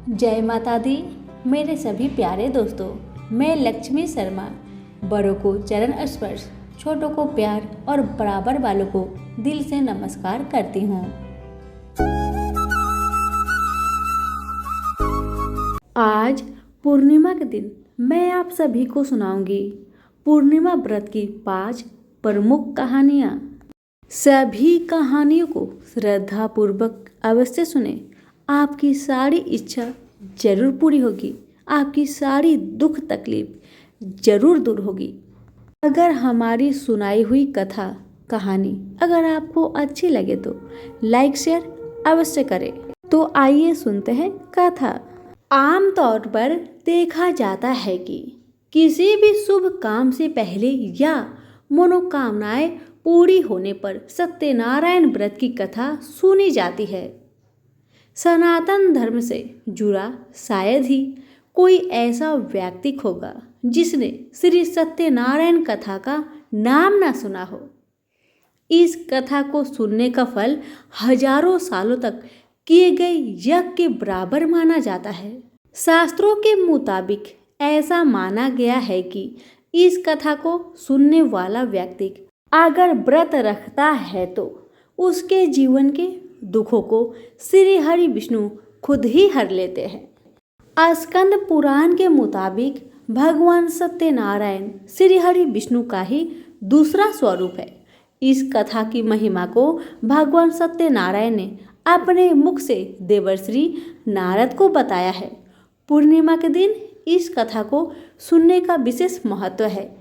जय माता दी। मेरे सभी प्यारे दोस्तों, मैं लक्ष्मी शर्मा बड़ों को चरण स्पर्श, छोटों को प्यार और बराबर वालों को दिल से नमस्कार करती हूँ। आज पूर्णिमा के दिन मैं आप सभी को सुनाऊंगी पूर्णिमा व्रत की 5 प्रमुख कहानियाँ। सभी कहानियों को श्रद्धापूर्वक अवश्य सुने। आपकी सारी इच्छा जरूर पूरी होगी, आपकी सारी दुख तकलीफ जरूर दूर होगी। अगर हमारी सुनाई हुई कथा कहानी अगर आपको अच्छी लगे तो लाइक शेयर अवश्य करें। तो आइए सुनते हैं कथा। आमतौर पर देखा जाता है कि किसी भी शुभ काम से पहले या मनोकामनाएं पूरी होने पर सत्यनारायण व्रत की कथा सुनी जाती है। सनातन धर्म से जुड़ा शायद ही कोई ऐसा व्यक्ति होगा जिसने श्री सत्यनारायण कथा का नाम ना सुना हो। इस कथा को सुनने का फल हजारों सालों तक किए गए यज्ञ के बराबर माना जाता है। शास्त्रों के मुताबिक ऐसा माना गया है कि इस कथा को सुनने वाला व्यक्ति अगर व्रत रखता है तो उसके जीवन के दुखों को श्री हरि विष्णु खुद ही हर लेते हैं। स्कंद पुराण के मुताबिक भगवान सत्यनारायण श्री हरि विष्णु का ही दूसरा स्वरूप है। इस कथा की महिमा को भगवान सत्यनारायण ने अपने मुख से देवर्षि नारद को बताया है। पूर्णिमा के दिन इस कथा को सुनने का विशेष महत्व है।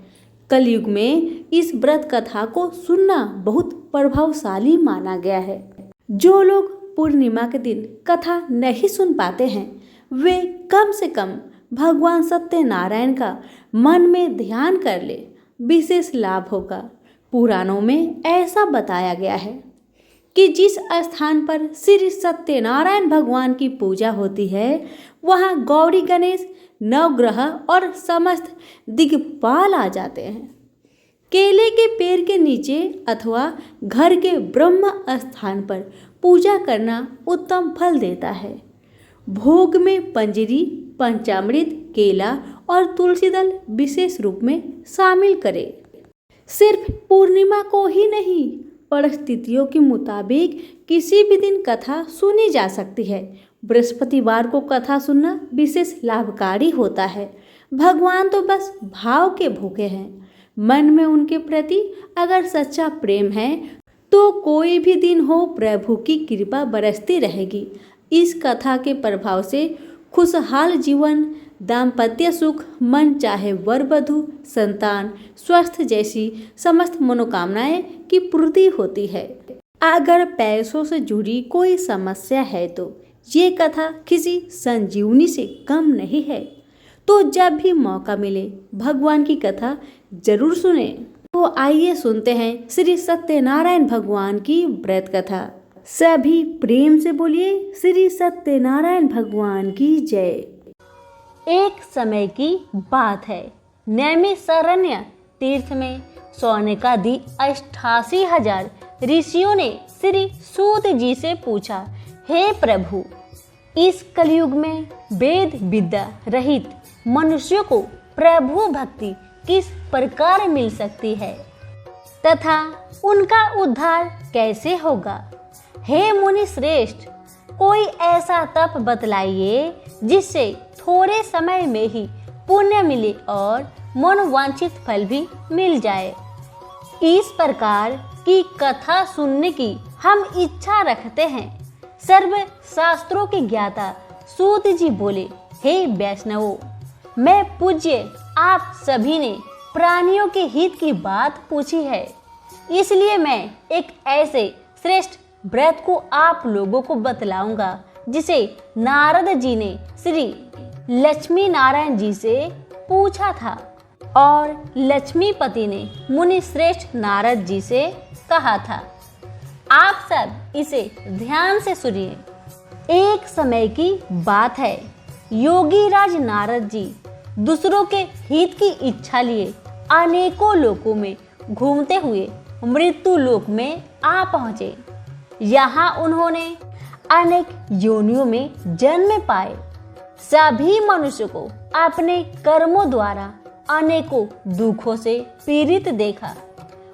कलयुग में इस व्रत कथा को सुनना बहुत प्रभावशाली माना गया है। जो लोग पूर्णिमा के दिन कथा नहीं सुन पाते हैं वे कम से कम भगवान सत्यनारायण का मन में ध्यान कर ले, विशेष लाभ होगा। पुराणों में ऐसा बताया गया है कि जिस स्थान पर श्री सत्यनारायण भगवान की पूजा होती है वहाँ गौरी गणेश नवग्रह और समस्त दिक्पाल आ जाते हैं। केले के पेड़ के नीचे अथवा घर के ब्रह्म स्थान पर पूजा करना उत्तम फल देता है। भोग में पंजरी, पंचामृत, केला और तुलसी दल विशेष रूप में शामिल करें। सिर्फ पूर्णिमा को ही नहीं, परिस्थितियों के मुताबिक किसी भी दिन कथा सुनी जा सकती है। बृहस्पतिवार को कथा सुनना विशेष लाभकारी होता है। भगवान तो बस भाव के भूखे हैं। मन में उनके प्रति अगर सच्चा प्रेम है तो कोई भी दिन हो प्रभु की कृपा बरसती रहेगी। इस कथा के प्रभाव से खुशहाल जीवन, दाम्पत्य सुख, मन चाहे वर वधु, संतान, स्वास्थ्य जैसी समस्त मनोकामनाएं की पूर्ति होती है। अगर पैसों से जुड़ी कोई समस्या है तो ये कथा किसी संजीवनी से कम नहीं है। तो जब भी मौका मिले भगवान की कथा जरूर सुने। तो आइए सुनते हैं श्री सत्यनारायण भगवान की व्रत कथा। सभी प्रेम से बोलिए श्री सत्यनारायण भगवान की जय। एक समय की बात है, नैमिषारण्य तीर्थ में सौनकादि 88,000 ऋषियों ने श्री सूत जी से पूछा, हे प्रभु, इस कलयुग में वेद विद्या रहित मनुष्यों को प्रभु भक्ति किस प्रकार मिल सकती है तथा उनका उद्धार कैसे होगा। हे मुनि श्रेष्ठ, कोई ऐसा तप बतलाइए जिससे थोड़े समय में ही पुण्य मिले और मनोवांछित फल भी मिल जाए। इस प्रकार की कथा सुनने की हम इच्छा रखते हैं। सर्व शास्त्रों के ज्ञाता सूत जी बोले, हे वैष्णवों, मैं पूज्य आप सभी ने प्राणियों के हित की बात पूछी है, इसलिए मैं एक ऐसे श्रेष्ठ व्रत को आप लोगों को बतलाऊंगा जिसे नारद जी ने श्री लक्ष्मी नारायण जी से पूछा था और लक्ष्मीपति ने मुनि श्रेष्ठ नारद जी से कहा था। आप सब इसे ध्यान से सुनिए। एक समय की बात है, योगी राज नारद जी दूसरों के हित की इच्छा लिए अनेकों लोकों में घूमते हुए मृत्यु लोक में आ पहुंचे। यहाँ उन्होंने अनेक योनियों में जन्म पाए। सभी मनुष्य को अपने कर्मों द्वारा अनेकों दुखों से पीड़ित देखा।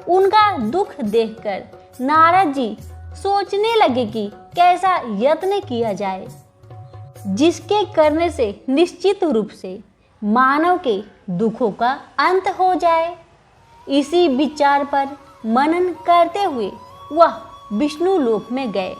उनका दुख देखकर नारद जी सोचने लगे कि कैसा यत्न किया जाए जिसके करने से निश्चित रूप से मानव के दुखों का अंत हो जाए। इसी विचार पर मनन करते हुए वह विष्णु लोक में गए।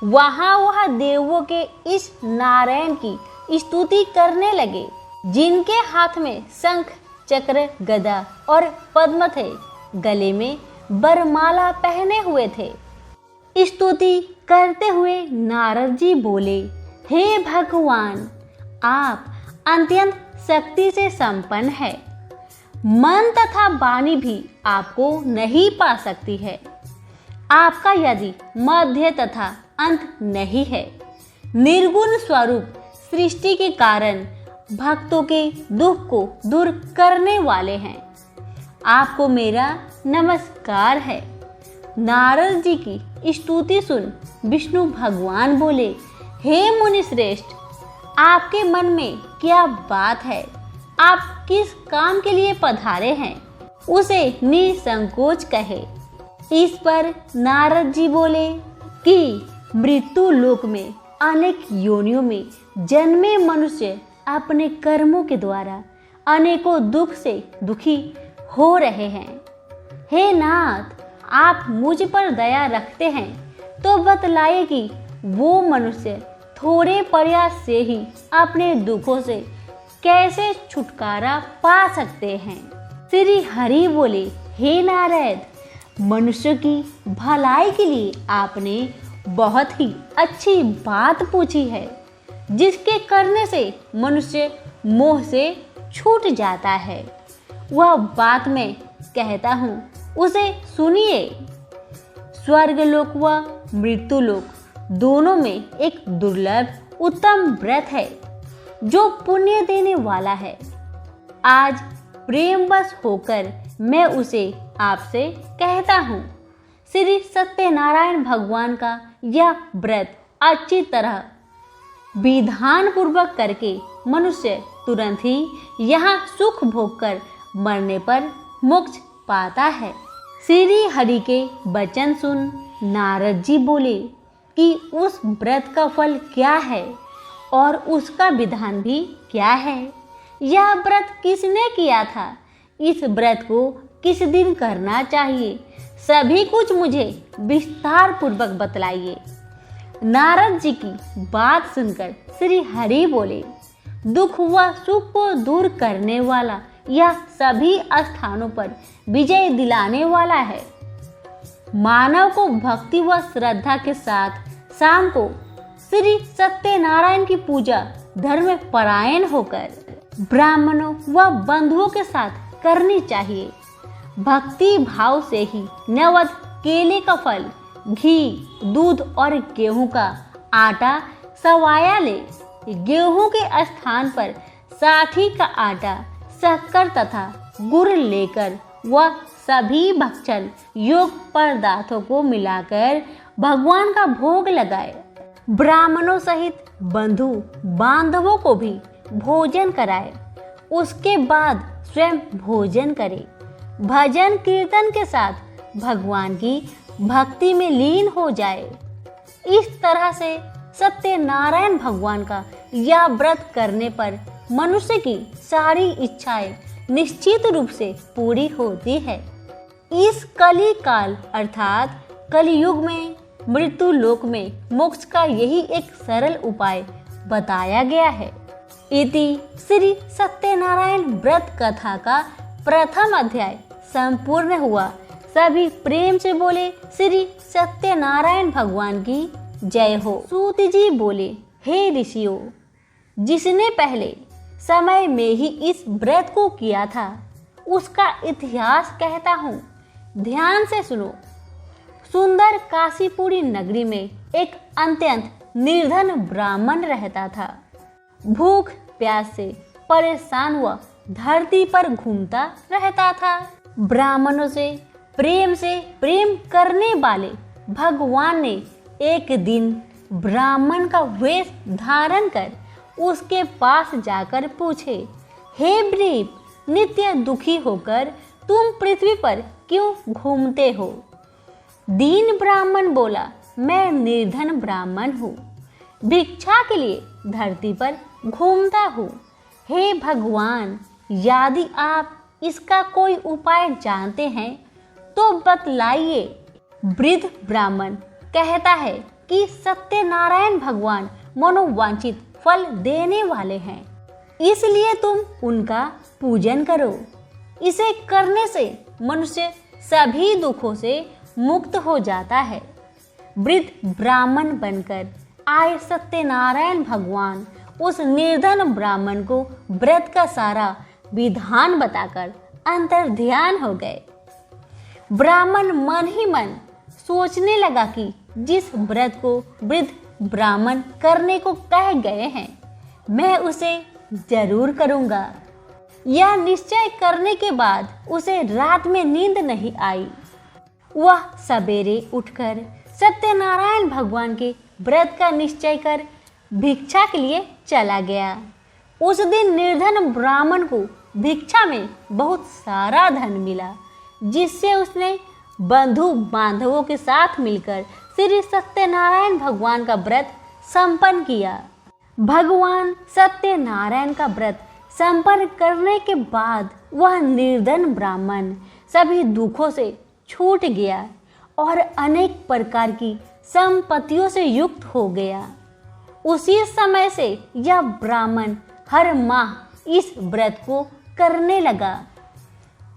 वहां वह देवों के इस नारायण की स्तुति करने लगे, जिनके हाथ में शंख, चक्र, गदा और पद्म थे, गले में वरमाला पहने हुए थे। स्तुति करते हुए नारद जी बोले, हे भगवान, आप अत्यंत शक्ति से संपन्न है। मन तथा वाणी भी आपको नहीं पा सकती है। आपका यदि मध्य तथा अंत नहीं है। निर्गुण स्वरूप सृष्टि के कारण भक्तों के दुख को दूर करने वाले हैं। आपको मेरा नमस्कार है। नारद जी की स्तुति सुन विष्णु भगवान बोले, हे मुनि श्रेष्ठ, आपके मन में क्या बात है? आप किस काम के लिए पधारे हैं? उसे निसंकोच कहे। इस पर नारद जी बोले कि मृत्यु लोक में अनेक योनियों में जन्मे मनुष्य अपने कर्मों के द्वारा अनेकों दुख से दुखी हो रहे हैं। हे नाथ, आप मुझ पर दया रखते हैं तो बतलाइए कि वो मनुष्य थोड़े प्रयास से ही अपने दुखों से कैसे छुटकारा पा सकते हैं। श्री हरि बोले, हे नारद, मनुष्य की भलाई के लिए आपने बहुत ही अच्छी बात पूछी है, जिसके करने से मनुष्य मोह से छूट जाता है। वह बात मैं कहता हूँ, उसे सुनिए। स्वर्गलोक व मृत्युलोक दोनों में एक दुर्लभ उत्तम व्रत है जो पुण्य देने वाला है। आज प्रेमवश होकर मैं उसे आपसे कहता हूँ। श्री सत्यनारायण भगवान का यह व्रत अच्छी तरह विधान पूर्वक करके मनुष्य तुरंत ही यहाँ सुख भोग कर मरने पर मोक्ष पाता है। श्री हरि के वचन सुन नारद जी बोले कि उस व्रत का फल क्या है और उसका विधान भी क्या है। यह व्रत किसने किया था? इस व्रत को किस दिन करना चाहिए? सभी कुछ मुझे विस्तार पूर्वक बतलाइए। नारद जी की बात सुनकर श्री हरि बोले, दुख व सुख को दूर करने वाला यह सभी स्थानों पर विजय दिलाने वाला है। मानव को भक्ति व श्रद्धा के साथ शाम को श्री सत्यनारायण की पूजा धर्म परायण होकर ब्राह्मणों व बंधुओं के साथ करनी चाहिए। भक्ति भाव से ही नवद केले का फल, घी, दूध और गेहूं का आटा सवाया ले। गेहूं के स्थान पर साठी का आटा, शक्कर तथा गुड़ लेकर वह सभी भक्षण योग पदार्थों को मिलाकर भगवान का भोग लगाए। ब्राह्मणों सहित बंधु बांधवों को भी भोजन कराए। उसके बाद स्वयं भोजन करे। भजन कीर्तन के साथ भगवान की भक्ति में लीन हो जाए। इस तरह से सत्यनारायण भगवान का यह व्रत करने पर मनुष्य की सारी इच्छाएं निश्चित रूप से पूरी होती है। इस कली काल अर्थात कलियुग में मृत्यु लोक में मोक्ष का यही एक सरल उपाय बताया गया है। इति श्री सत्यनारायण व्रत कथा का प्रथम अध्याय संपूर्ण हुआ। सभी प्रेम से बोले श्री सत्यनारायण भगवान की जय हो। सूत जी बोले, हे ऋषियों, जिसने पहले समय में ही इस व्रत को किया था उसका इतिहास कहता हूँ, ध्यान से सुनो। सुंदर काशीपुरी नगरी में एक अत्यंत निर्धन ब्राह्मण रहता था। भूख प्यास से परेशान हुआ धरती पर घूमता रहता था। ब्राह्मणों से प्रेम करने वाले भगवान ने एक दिन ब्राह्मण का वेश धारण कर उसके पास जाकर पूछे, हे ब्रीप, नित्य दुखी होकर तुम पृथ्वी पर क्यों घूमते हो? दीन ब्राह्मण बोला, मैं निर्धन ब्राह्मण हूँ, भिक्षा के लिए धरती पर घूमता हूँ। हे भगवान, यदि आप इसका कोई उपाय जानते हैं तो बतलाइए। वृद्ध ब्राह्मण कहता है कि सत्यनारायण भगवान मनोवांछित फल देने वाले हैं, इसलिए तुम उनका पूजन करो। इसे करने से मनुष्य सभी दुखों से मुक्त हो जाता है। वृद्ध ब्राह्मण बनकर आए सत्यनारायण भगवान उस निर्धन ब्राह्मण को व्रत का सारा विधान बताकर अंतर ध्यान हो गए। ब्राह्मण मन ही मन सोचने लगा कि जिस व्रत को वृद्ध ब्राह्मण करने को कह गए हैं, मैं उसे जरूर करूंगा। यह निश्चय करने के बाद उसे रात में नींद नहीं आई। वह सवेरे उठकर सत्यनारायण भगवान के व्रत का निश्चय कर भिक्षा के लिए चला गया। उस दिन निर्धन ब्राह्मण को भिक्षा में बहुत सारा धन मिला, जिससे उसने बंधु बांधवों के साथ मिलकर श्री सत्यनारायण भगवान का व्रत संपन्न किया। भगवान सत्यनारायण का व्रत संपन्न करने के बाद वह निर्धन ब्राह्मण सभी दुखों से छूट गया और अनेक प्रकार की संपत्तियों से युक्त हो गया। उसी समय से यह ब्राह्मण हर माह इस व्रत को करने लगा।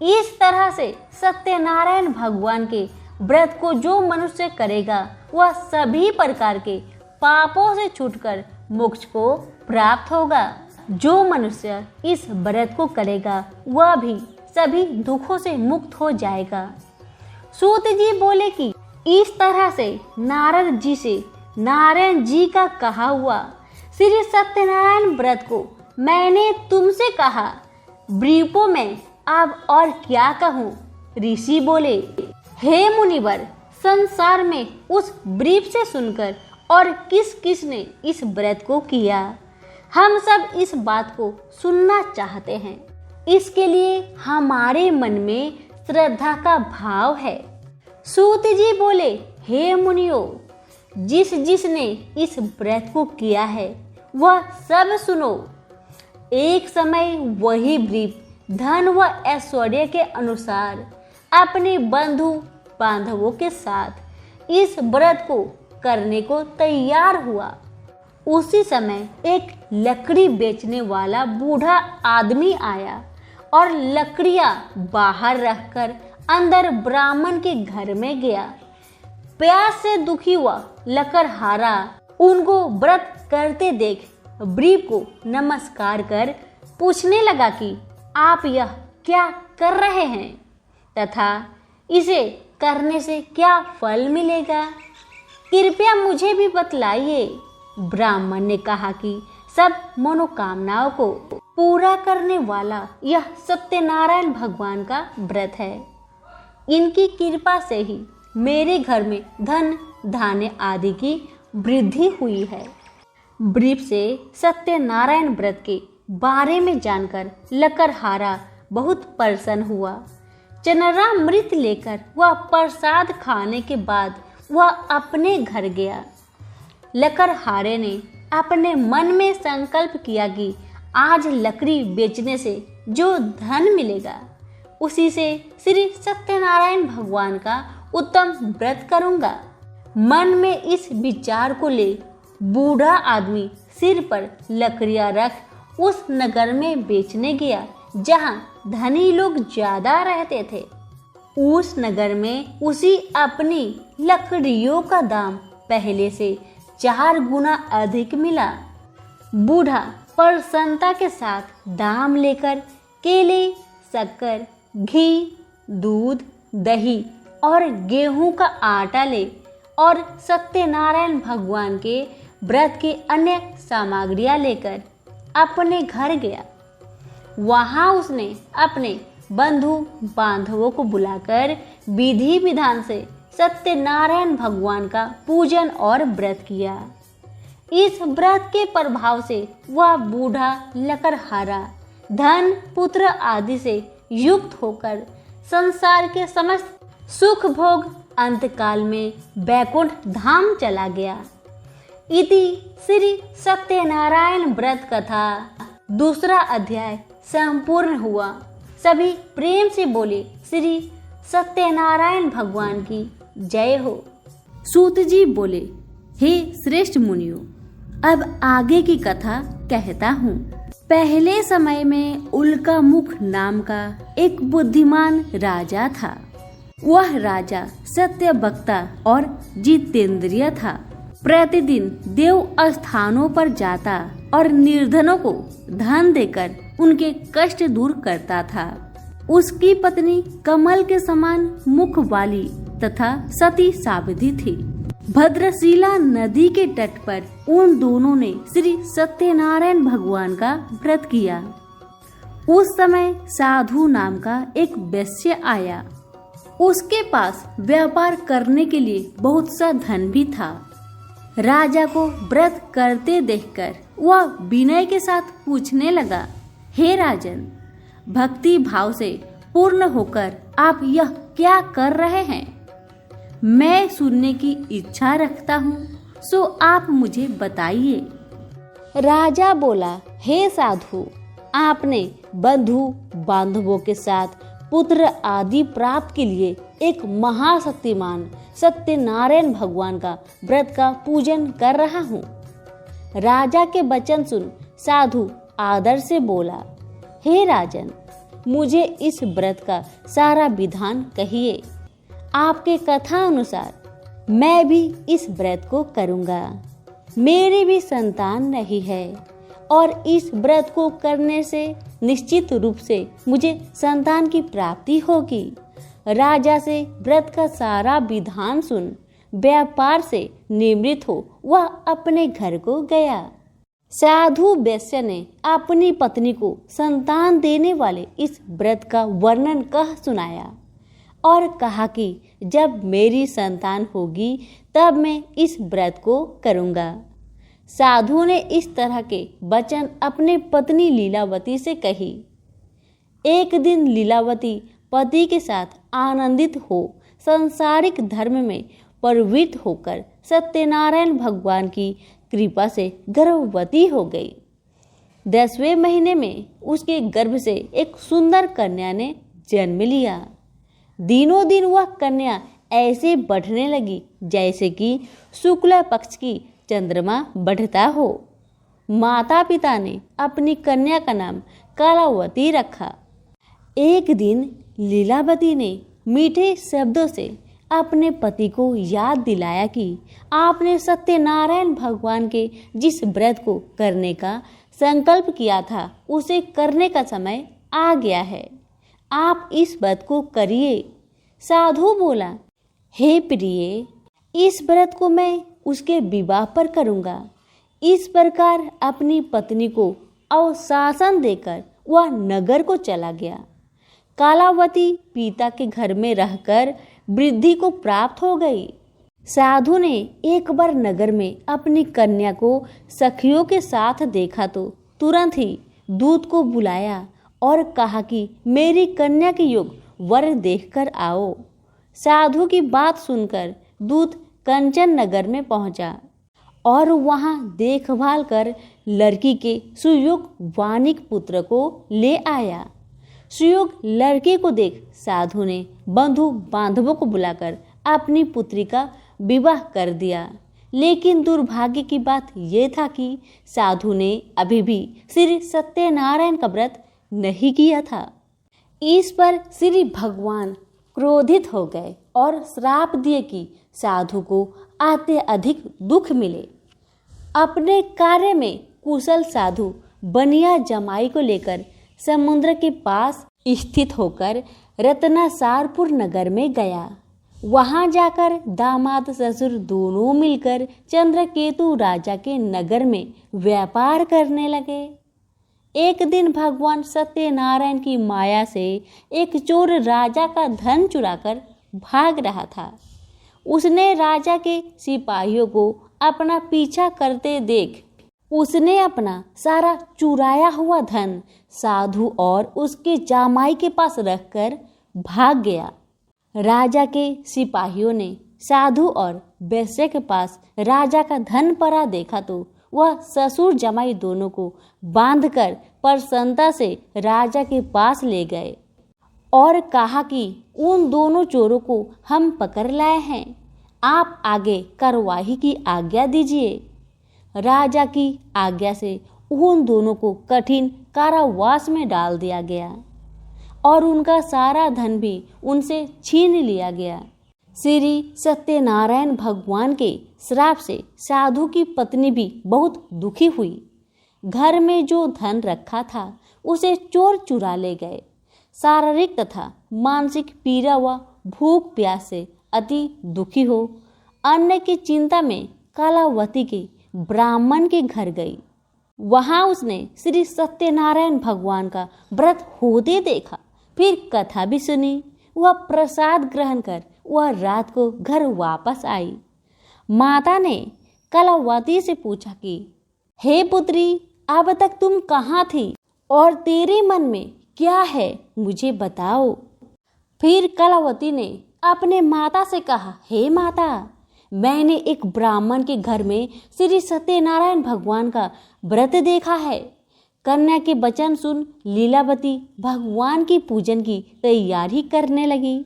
इस तरह से सत्यनारायण भगवान के व्रत को जो मनुष्य करेगा वह सभी प्रकार के पापों से छूटकर मोक्ष को प्राप्त होगा। जो मनुष्य इस व्रत को करेगा वह भी सभी दुखों से मुक्त हो जाएगा। सूत जी बोले कि इस तरह से नारद जी से नारायण जी का कहा हुआ श्री सत्यनारायण व्रत को मैंने तुमसे कहा, ब्रीपो में अब और क्या कहूँ? ऋषि बोले, हे मुनिवर, संसार में उस ब्रीप से सुनकर और किस किस ने इस व्रत को किया, हम सब इस बात को सुनना चाहते हैं। इसके लिए हमारे मन में श्रद्धा का भाव है। सूत जी बोले, हे मुनियो, जिसने इस व्रत को किया है वह सब सुनो। एक समय वही ब्रीप धन व ऐश्वर्य के अनुसार अपने बंधु बांधवों के साथ इस व्रत को करने को तैयार हुआ। उसी समय एक लकड़ी बेचने वाला बूढ़ा आदमी आया और लकड़ियां बाहर रखकर अंदर ब्राह्मण के घर में गया। प्यास से दुखी हुआ लकड़हारा उनको व्रत करते देख ब्रीप को नमस्कार कर पूछने लगा कि आप यह क्या कर रहे हैं तथा इसे करने से क्या फल मिलेगा, कृपया मुझे भी बतलाइए। ब्राह्मण ने कहा कि सब मनोकामनाओं को पूरा करने वाला यह सत्यनारायण भगवान का व्रत है। इनकी कृपा से ही मेरे घर में धन धान्य आदि की वृद्धि हुई है। ब्रीप से सत्यनारायण व्रत के बारे में जानकर लकड़हारा बहुत प्रसन्न हुआ। चनरामृत लेकर वह प्रसाद खाने के बाद वह अपने घर गया। लकड़हारे ने अपने मन में संकल्प किया कि आज लकड़ी बेचने से जो धन मिलेगा उसी से श्री सत्यनारायण भगवान का उत्तम व्रत करूंगा। मन में इस विचार को ले बूढ़ा आदमी सिर पर लकड़ियां रख उस नगर में बेचने गया जहां धनी लोग ज्यादा रहते थे। उस नगर में उसी अपनी लकड़ियों का दाम पहले से 4 गुना अधिक मिला। बूढ़ा प्रसन्नता के साथ दाम लेकर केले, शक्कर, घी, दूध, दही और गेहूं का आटा ले और सत्यनारायण भगवान के व्रत की अन्य सामग्रियां लेकर अपने घर गया। वहां उसने अपने बंधु बांधवों को बुलाकर विधि विधान से सत्यनारायण भगवान का पूजन और व्रत किया। इस व्रत के प्रभाव से वह बूढ़ा लकड़हारा धन पुत्र आदि से युक्त होकर संसार के समस्त सुख भोग अंतकाल में बैकुंठ धाम चला गया। इति श्री सत्यनारायण व्रत कथा दूसरा अध्याय संपूर्ण हुआ। सभी प्रेम से बोले श्री सत्यनारायण भगवान की जय हो। सूत जी बोले, हे श्रेष्ठ मुनियों, अब आगे की कथा कहता हूँ। पहले समय में उल्कामुख नाम का एक बुद्धिमान राजा था। वह राजा सत्य वक्ता और जितेंद्रिय था। प्रतिदिन देव स्थानों पर जाता और निर्धनों को धन देकर उनके कष्ट दूर करता था। उसकी पत्नी कमल के समान मुख वाली तथा सती सावित्री थी। भद्रशिला नदी के तट पर उन दोनों ने श्री सत्यनारायण भगवान का व्रत किया। उस समय साधु नाम का एक वैश्य आया। उसके पास व्यापार करने के लिए बहुत सा धन भी था। राजा को व्रत करते देखकर वह विनय के साथ पूछने लगा, हे राजन, भक्ति भाव से पूर्ण होकर आप यह क्या कर रहे हैं? मैं सुनने की इच्छा रखता हूँ, सो आप मुझे बताइए। राजा बोला, हे साधु, आपने बंधु बांधवों के साथ पुत्र आदि प्राप्त के लिए एक महाशक्तिमान सत्यनारायण भगवान का व्रत का पूजन कर रहा हूँ। राजा के वचन सुन साधु आदर से बोला, हे राजन, मुझे इस व्रत का सारा विधान कहिए। आपके कथा अनुसार मैं भी इस व्रत को करूँगा। मेरी भी संतान नहीं है और इस व्रत को करने से निश्चित रूप से मुझे संतान की प्राप्ति होगी। राजा से व्रत का सारा विधान सुन व्यापार से निवृत्त हो वह अपने घर को गया। साधु वैश्य ने अपनी पत्नी को संतान देने वाले इस व्रत का वर्णन कह सुनाया और कहा कि जब मेरी संतान होगी तब मैं इस व्रत को करूँगा। साधु ने इस तरह के वचन अपने पत्नी लीलावती से कही। एक दिन लीलावती पति के साथ आनंदित हो सांसारिक धर्म में प्रवृत्त होकर सत्यनारायण भगवान की कृपा से गर्भवती हो गई। 10वें महीने में उसके गर्भ से एक सुंदर कन्या ने जन्म लिया। दिनों दिन वह कन्या ऐसे बढ़ने लगी जैसे कि शुक्ल पक्ष की चंद्रमा बढ़ता हो। माता पिता ने अपनी कन्या का नाम कलावती रखा। एक दिन लीलावती ने मीठे शब्दों से अपने पति को याद दिलाया कि आपने सत्यनारायण भगवान के जिस व्रत को करने का संकल्प किया था उसे करने का समय आ गया है। आप इस व्रत को करिए। साधु बोला, हे प्रिय, इस व्रत को मैं उसके विवाह पर करूँगा। इस प्रकार अपनी पत्नी को अवशासन देकर वह नगर को चला गया। कालावती पिता के घर में रहकर वृद्धि को प्राप्त हो गई। साधु ने एक बार नगर में अपनी कन्या को सखियों के साथ देखा तो तुरंत ही दूत को बुलाया और कहा कि मेरी कन्या के योग वर देखकर आओ। साधु की बात सुनकर दूत कंचन नगर में पहुंचा और वहां देखभाल कर लड़की के सुयोग वानिक पुत्र को ले आया। सुयोग लड़के को देख साधु ने बंधु बांधवों को बुलाकर अपनी पुत्री का विवाह कर दिया। लेकिन दुर्भाग्य की बात यह था कि साधु ने अभी भी श्री सत्यनारायण का व्रत नहीं किया था। इस पर श्री भगवान क्रोधित हो गए और श्राप दिए कि साधु को अत्यधिक दुख मिले। अपने कार्य में कुशल साधु बनिया जमाई को लेकर समुद्र के पास स्थित होकर रत्नासारपुर नगर में गया। वहां जाकर दामाद ससुर दोनों मिलकर चंद्रकेतु राजा के नगर में व्यापार करने लगे। एक दिन भगवान सत्यनारायण की माया से एक चोर राजा का धन चुराकर भाग रहा था। उसने राजा के सिपाहियों को अपना पीछा करते देख उसने अपना सारा चुराया हुआ धन साधु और उसके जामाई के पास रखकर भाग गया। राजा के सिपाहियों ने साधु और वेश्या के पास राजा का धन पड़ा देखा तो वह ससुर जमाई दोनों को बांधकर प्रसन्नता से राजा के पास ले गए और कहा कि उन दोनों चोरों को हम पकड़ लाए हैं, आप आगे कार्रवाई की आज्ञा दीजिए। राजा की आज्ञा से उन दोनों को कठिन कारावास में डाल दिया गया और उनका सारा धन भी उनसे छीन लिया गया। श्री सत्यनारायण भगवान के श्राप से साधु की पत्नी भी बहुत दुखी हुई। घर में जो धन रखा था उसे चोर चुरा ले गए। शारीरिक तथा मानसिक पीड़ा व भूख प्यास से अति दुखी हो अन्न की चिंता में कलावती के ब्राह्मण के घर गई। वहां उसने श्री सत्यनारायण भगवान का व्रत होते देखा, फिर कथा भी सुनी। वह प्रसाद ग्रहण कर वह रात को घर वापस आई। माता ने कलावती से पूछा कि हे पुत्री, अब तक तुम कहाँ थी और तेरे मन में क्या है, मुझे बताओ। फिर कलावती ने अपने माता से कहा, हे माता, मैंने एक ब्राह्मण के घर में श्री सत्यनारायण भगवान का व्रत देखा है। कन्या के वचन सुन लीलावती भगवान की पूजन की तैयारी करने लगी।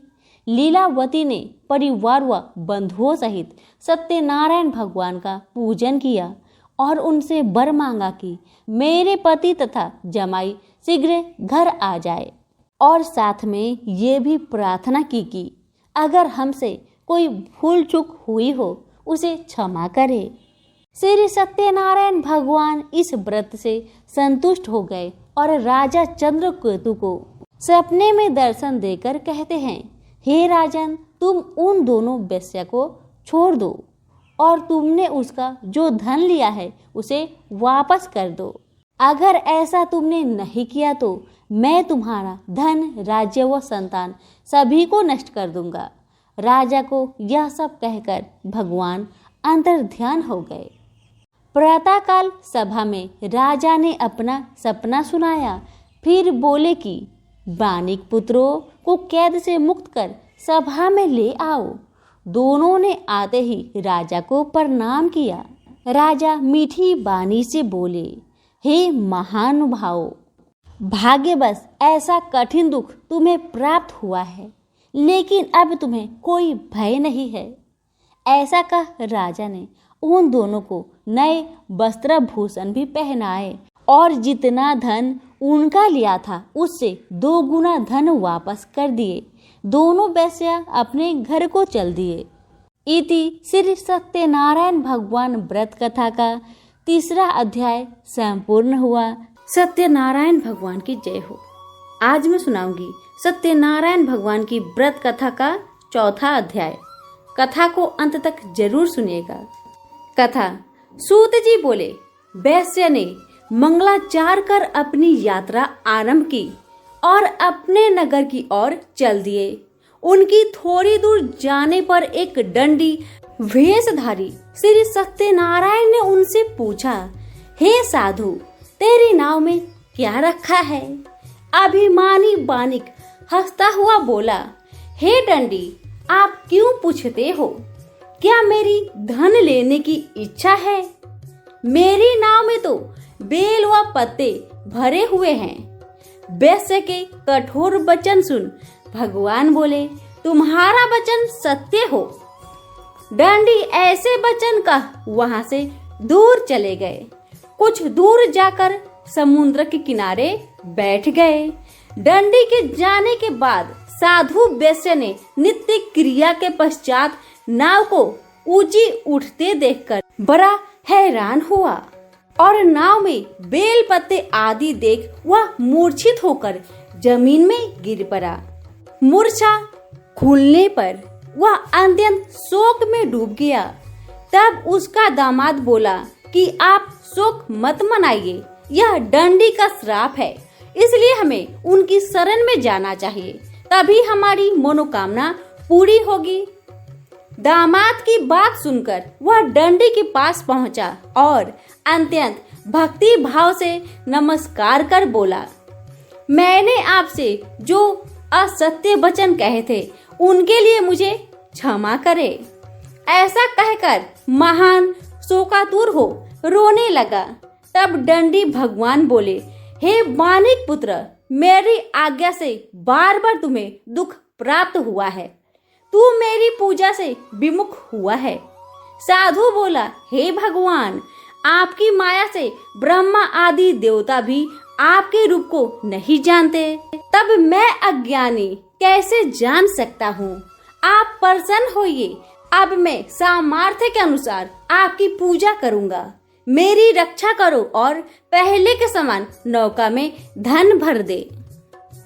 लीलावती ने परिवार व बंधुओं सहित सत्यनारायण भगवान का पूजन किया और उनसे वर मांगा कि मेरे पति तथा जमाई शीघ्र घर आ जाए, और साथ में ये भी प्रार्थना की कि अगर हमसे कोई भूल चूक हुई हो उसे क्षमा करे। श्री सत्यनारायण भगवान इस व्रत से संतुष्ट हो गए और राजा चंद्रकेतु को सपने में दर्शन देकर कहते हैं, हे राजन, तुम उन दोनों वेश्या को छोड़ दो और तुमने उसका जो धन लिया है उसे वापस कर दो। अगर ऐसा तुमने नहीं किया तो मैं तुम्हारा धन, राज्य व संतान सभी को नष्ट कर दूंगा। राजा को यह सब कहकर भगवान अंतर्ध्यान हो गए। प्रातःकाल सभा में राजा ने अपना सपना सुनाया, फिर बोले कि बानिक पुत्रों को कैद से मुक्त कर सभा में ले आओ। दोनों ने आते ही राजा को प्रणाम किया। राजा मीठी वाणी से बोले, हे महानुभाव, भाग्यवश ऐसा कठिन दुख तुम्हें प्राप्त हुआ है, लेकिन अब तुम्हें कोई भय नहीं है। ऐसा कह राजा ने उन दोनों को नए वस्त्र भूषण भी पहनाए और जितना धन उनका लिया था उससे 2 गुना धन वापस कर दिए। दोनों वेश्या अपने घर को चल दिए। इति श्री सत्यनारायण भगवान व्रत कथा का 3रा अध्याय संपूर्ण हुआ। सत्यनारायण भगवान की जय हो। आज मैं सुनाऊंगी सत्यनारायण भगवान की व्रत कथा का 4था अध्याय। कथा को अंत तक जरूर सुनिएगा। कथा। सूत जी बोले, वैश्य ने मंगलाचार कर अपनी यात्रा आरंभ की और अपने नगर की ओर चल दिए। उनकी थोड़ी दूर जाने पर एक दंडी वेशधारी श्री सत्यनारायण ने उनसे पूछा, हे साधु, तेरी नाव में क्या रखा है? अभिमानी बानिक हंसता हुआ बोला, हे दंडी, आप क्यों पूछते हो? क्या मेरी धन लेने की इच्छा है? मेरी नाव में तो बेल व पत्ते भरे हुए हैं। वैश्य के कठोर वचन सुन भगवान बोले, तुम्हारा वचन सत्य हो। दंडी ऐसे वचन कह वहां से दूर चले गए। कुछ दूर जाकर समुद्र के किनारे बैठ गए। दंडी के जाने के बाद साधु वैश्य ने नित्य क्रिया के पश्चात नाव को ऊंची उठते देखकर बड़ा हैरान हुआ और नाव में बेल पत्ते आदि देख वह मूर्छित होकर जमीन में गिर पड़ा। मूर्छा खुलने पर वह अत्यंत शोक में डूब गया। तब उसका दामाद बोला कि आप शोक मत मनाइए, यह दंडी का श्राप है, इसलिए हमें उनकी शरण में जाना चाहिए, तभी हमारी मनोकामना पूरी होगी। दामाद की बात सुनकर वह डंडी के पास पहुंचा और अत्यंत भक्ति भाव से नमस्कार कर बोला, मैंने आपसे जो असत्य वचन कहे थे उनके लिए मुझे क्षमा करे। ऐसा कहकर महान शोकातुर हो रोने लगा। तब डंडी भगवान बोले, हे मानिक पुत्र, मेरी आज्ञा से बार बार तुम्हें दुख प्राप्त हुआ है, तू मेरी पूजा से विमुख हुआ है। साधु बोला, हे भगवान, आपकी माया से ब्रह्मा आदि देवता भी आपके रूप को नहीं जानते, तब मैं अज्ञानी कैसे जान सकता हूँ। आप प्रसन्न होइए, अब मैं सामर्थ्य के अनुसार आपकी पूजा करूँगा। मेरी रक्षा करो और पहले के समान नौका में धन भर दे।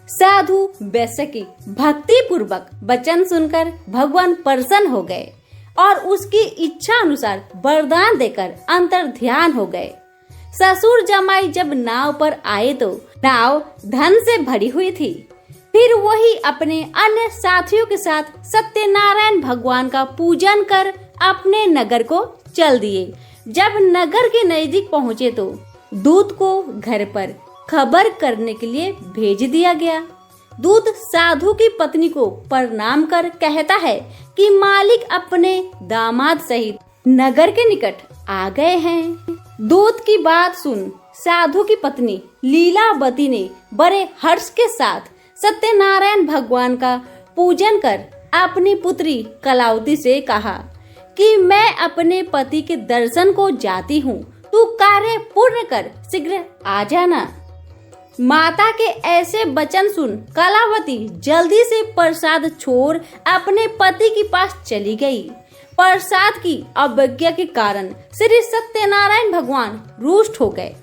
साधु वैश्य की भक्ति पूर्वक वचन सुनकर भगवान प्रसन्न हो गए और उसकी इच्छा अनुसार वरदान देकर अंतर ध्यान हो गए। ससुर जमाई जब नाव पर आए तो नाव धन से भरी हुई थी। फिर वही अपने अन्य साथियों के साथ सत्यनारायण भगवान का पूजन कर अपने नगर को चल दिए। जब नगर के नजदीक पहुँचे तो दूत को घर पर खबर करने के लिए भेज दिया गया। दूत साधु की पत्नी को प्रणाम कर कहता है कि मालिक अपने दामाद सहित नगर के निकट आ गए हैं। दूत की बात सुन साधु की पत्नी लीलावती ने बड़े हर्ष के साथ सत्यनारायण भगवान का पूजन कर अपनी पुत्री कलावती से कहा कि मैं अपने पति के दर्शन को जाती हूँ, तू कार्य पूर्ण कर शीघ्र आ जाना। माता के ऐसे वचन सुन कलावती जल्दी से प्रसाद छोड़ अपने पति के पास चली गई। प्रसाद की अवज्ञा के कारण श्री सत्यनारायण भगवान रुष्ट हो गए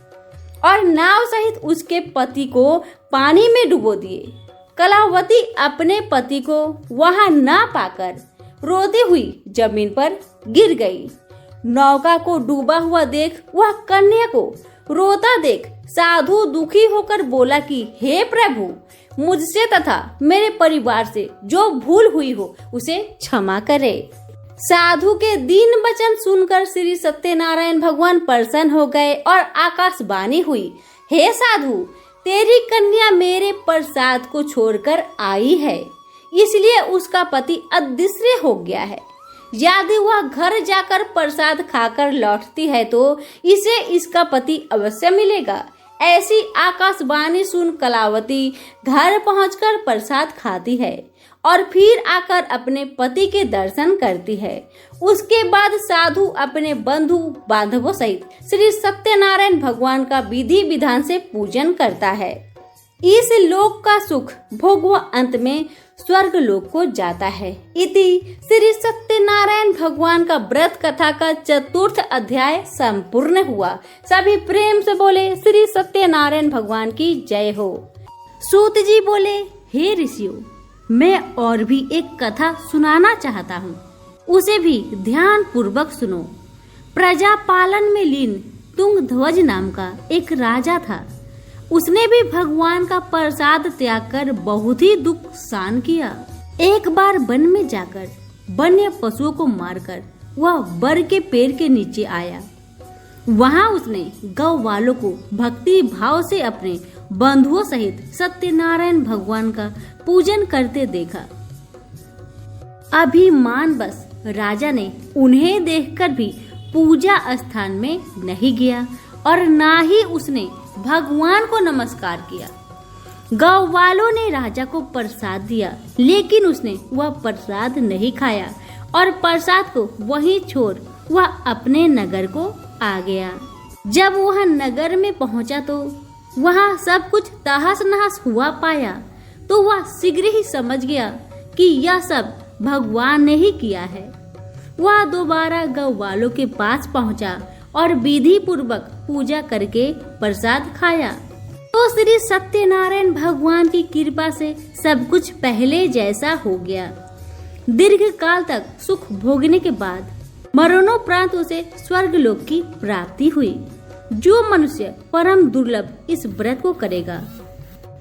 और नाव सहित उसके पति को पानी में डुबो दिए। कलावती अपने पति को वहां न पाकर रोती हुई जमीन पर गिर गई। नौका को डूबा हुआ देख वह कन्या को रोता देख साधु दुखी होकर बोला कि हे प्रभु, मुझसे तथा मेरे परिवार से जो भूल हुई हो उसे क्षमा करे। साधु के दीन वचन सुनकर श्री सत्यनारायण भगवान प्रसन्न हो गए और आकाशवाणी हुई, हे साधु, तेरी कन्या मेरे प्रसाद को छोड़कर आई है, इसलिए उसका पति अदृश्य हो गया है। यदि वह घर जाकर प्रसाद खाकर लौटती है तो इसे इसका पति अवश्य मिलेगा। ऐसी आकाशवाणी सुन कलावती घर पहुंचकर प्रसाद खाती है और फिर आकर अपने पति के दर्शन करती है। उसके बाद साधु अपने बंधु बांधवों सहित श्री सत्यनारायण भगवान का विधि विधान से पूजन करता है। इस लोक का सुख भोग व अंत में स्वर्ग लोक को जाता है। इति श्री सत्यनारायण भगवान का व्रत कथा का चतुर्थ अध्याय संपूर्ण हुआ। सभी प्रेम से बोले श्री सत्यनारायण भगवान की जय हो। सूत जी बोले, हे ऋषियों, मैं और भी एक कथा सुनाना चाहता हूँ, उसे भी ध्यान पूर्वक सुनो। प्रजा पालन में लीन तुंगध्वज नाम का एक राजा था। उसने भी भगवान का प्रसाद त्याग कर बहुत ही दुख सहन किया। एक बार वन में जाकर वन्य पशुओं को मारकर वह बर के पेड़ के नीचे आया। वहां उसने गौ वालों को भक्ति भाव से अपने बंधुओं सहित सत्यनारायण भगवान का पूजन करते देखा। अभिमानवश राजा ने उन्हें देखकर भी पूजा स्थान में नहीं गया और ना ही उसने भगवान को नमस्कार किया। गौ वालों ने राजा को प्रसाद दिया, लेकिन उसने वह प्रसाद नहीं खाया और प्रसाद को वहीं छोड़ वह अपने नगर को आ गया। जब वह नगर में पहुंचा तो वहां सब कुछ तहस नहस हुआ पाया, तो वह शीघ्र ही समझ गया कि यह सब भगवान ने ही किया है। वह दोबारा गौ वालों के पास पहुंचा और विधि पूर्वक पूजा करके प्रसाद खाया तो श्री सत्यनारायण भगवान की कृपा से सब कुछ पहले जैसा हो गया। दीर्घ काल तक सुख भोगने के बाद मरणोपरांत उसे स्वर्ग लोक की प्राप्ति हुई। जो मनुष्य परम दुर्लभ इस व्रत को करेगा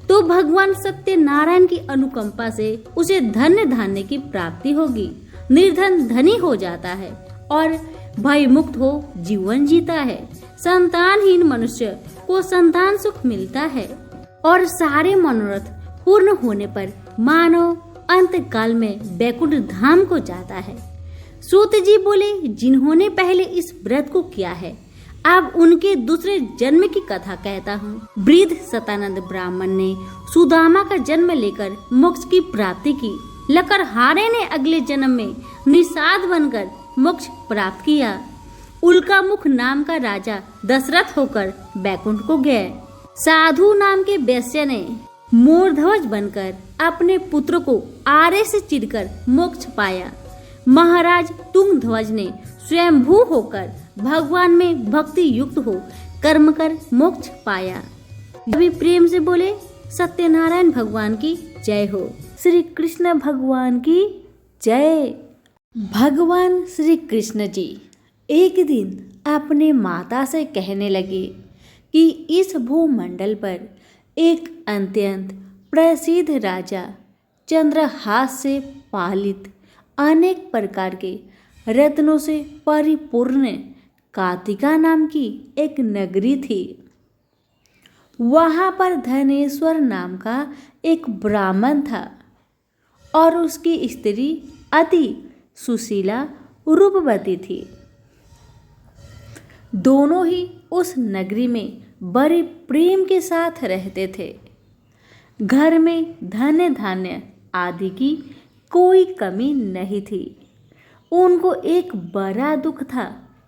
तो भगवान सत्यनारायण की अनुकंपा से उसे धन्य धान्य की प्राप्ति होगी। निर्धन धनी हो जाता है और भय मुक्त हो जीवन जीता है। संतानहीन मनुष्य को संतान सुख मिलता है और सारे मनोरथ पूर्ण होने पर मानव अंत काल में बैकुंठ धाम को जाता है। सूत जी बोले, जिन्होंने पहले इस व्रत को किया है, अब उनके दूसरे जन्म की कथा कहता हूँ। वृद्ध सतानंद ब्राह्मण ने सुदामा का जन्म लेकर मोक्ष की प्राप्ति की। लकड़हारे ने अगले जन्म में निषाद बनकर मोक्ष प्राप्त किया। उल्का मुख नाम का राजा दशरथ होकर बैकुंठ को गए। साधु नाम के वैश्य ने मोरध्वज बनकर अपने पुत्र को आरे से चिरकर मोक्ष पाया। महाराज तुंगध्वज ने स्वयंभू होकर भगवान में भक्ति युक्त हो कर्म कर मोक्ष पाया। अभी प्रेम से बोले, सत्यनारायण भगवान की जय हो। श्री कृष्ण भगवान की जय। भगवान श्री कृष्ण जी एक दिन अपने माता से कहने लगे कि इस भूमंडल पर एक अत्यंत प्रसिद्ध राजा चंद्रहास से पालित अनेक प्रकार के रत्नों से परिपूर्ण कातिका नाम की एक नगरी थी। वहाँ पर धनेश्वर नाम का एक ब्राह्मण था और उसकी स्त्री अति सुशीला रूपवती थी। दोनों ही उस नगरी में बड़े प्रेम के साथ रहते थे। घर में धन धान्य आदि की कोई कमी नहीं थी। उनको एक बड़ा दुख था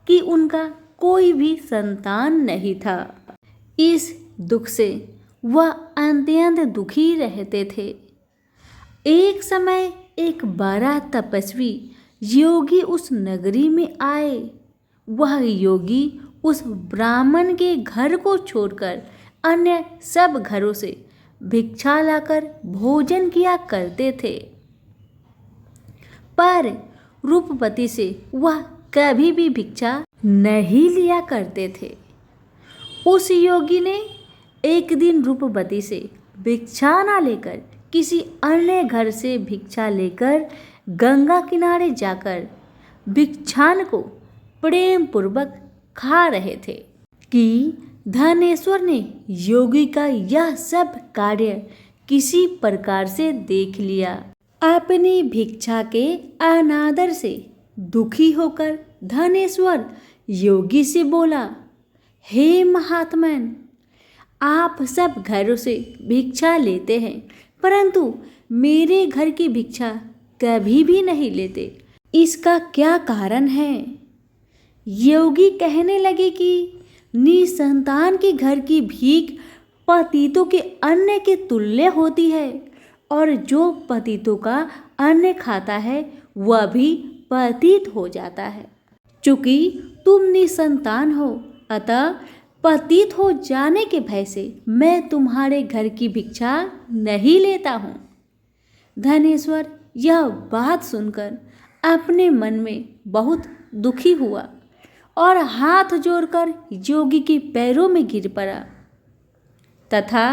कि उनका कोई भी संतान नहीं था। इस दुख से वह अत्यंत दुखी रहते थे। एक समय एक बड़ा तपस्वी योगी उस नगरी में आए। वह योगी उस ब्राह्मण के घर को छोड़कर अन्य सब घरों से भिक्षा लाकर भोजन किया करते थे, पर रूपवती से वह कभी भी भिक्षा नहीं लिया करते थे। उस योगी ने एक दिन रूपवती से भिक्षा न लेकर किसी अन्य घर से भिक्षा लेकर गंगा किनारे जाकर भिक्षान को प्रेम पूर्वक खा रहे थे कि धनेश्वर ने योगी का यह सब कार्य किसी प्रकार से देख लिया। अपनी भिक्षा के अनादर से दुखी होकर धनेश्वर योगी से बोला, हे महात्मन, आप सब घरों से भिक्षा लेते हैं, परंतु मेरे घर की भिक्षा कभी भी नहीं लेते। इसका क्या कारण है? योगी कहने लगे कि निसंतान के घर की भीख पतितों के अन्न के तुल्य होती है और जो पतितों का अन्न खाता है वह भी पतित हो जाता है। चूंकि तुम निसंतान हो, अतः पतित हो जाने के भय से मैं तुम्हारे घर की भिक्षा नहीं लेता हूँ। धनेश्वर यह बात सुनकर अपने मन में बहुत दुखी हुआ और हाथ जोड़कर योगी के पैरों में गिर पड़ा तथा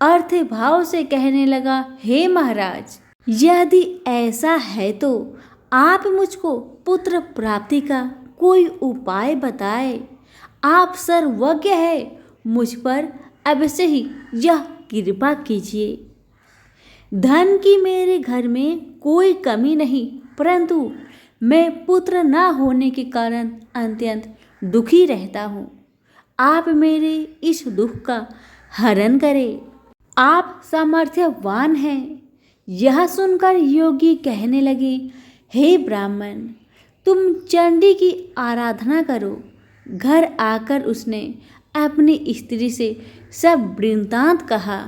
अर्थ भाव से कहने लगा, हे महाराज, यदि ऐसा है तो आप मुझको पुत्र प्राप्ति का कोई उपाय बताए। आप सर्वज्ञ है, मुझ पर अवश्य ही यह कृपा कीजिए। धन की मेरे घर में कोई कमी नहीं, परंतु मैं पुत्र न होने के कारण अत्यंत दुखी रहता हूँ। आप मेरे इस दुख का हरण करें। आप सामर्थ्यवान हैं। यह सुनकर योगी कहने लगे, हे ब्राह्मण, तुम चंडी की आराधना करो। घर आकर उसने अपनी स्त्री से सब वृत्तांत कहा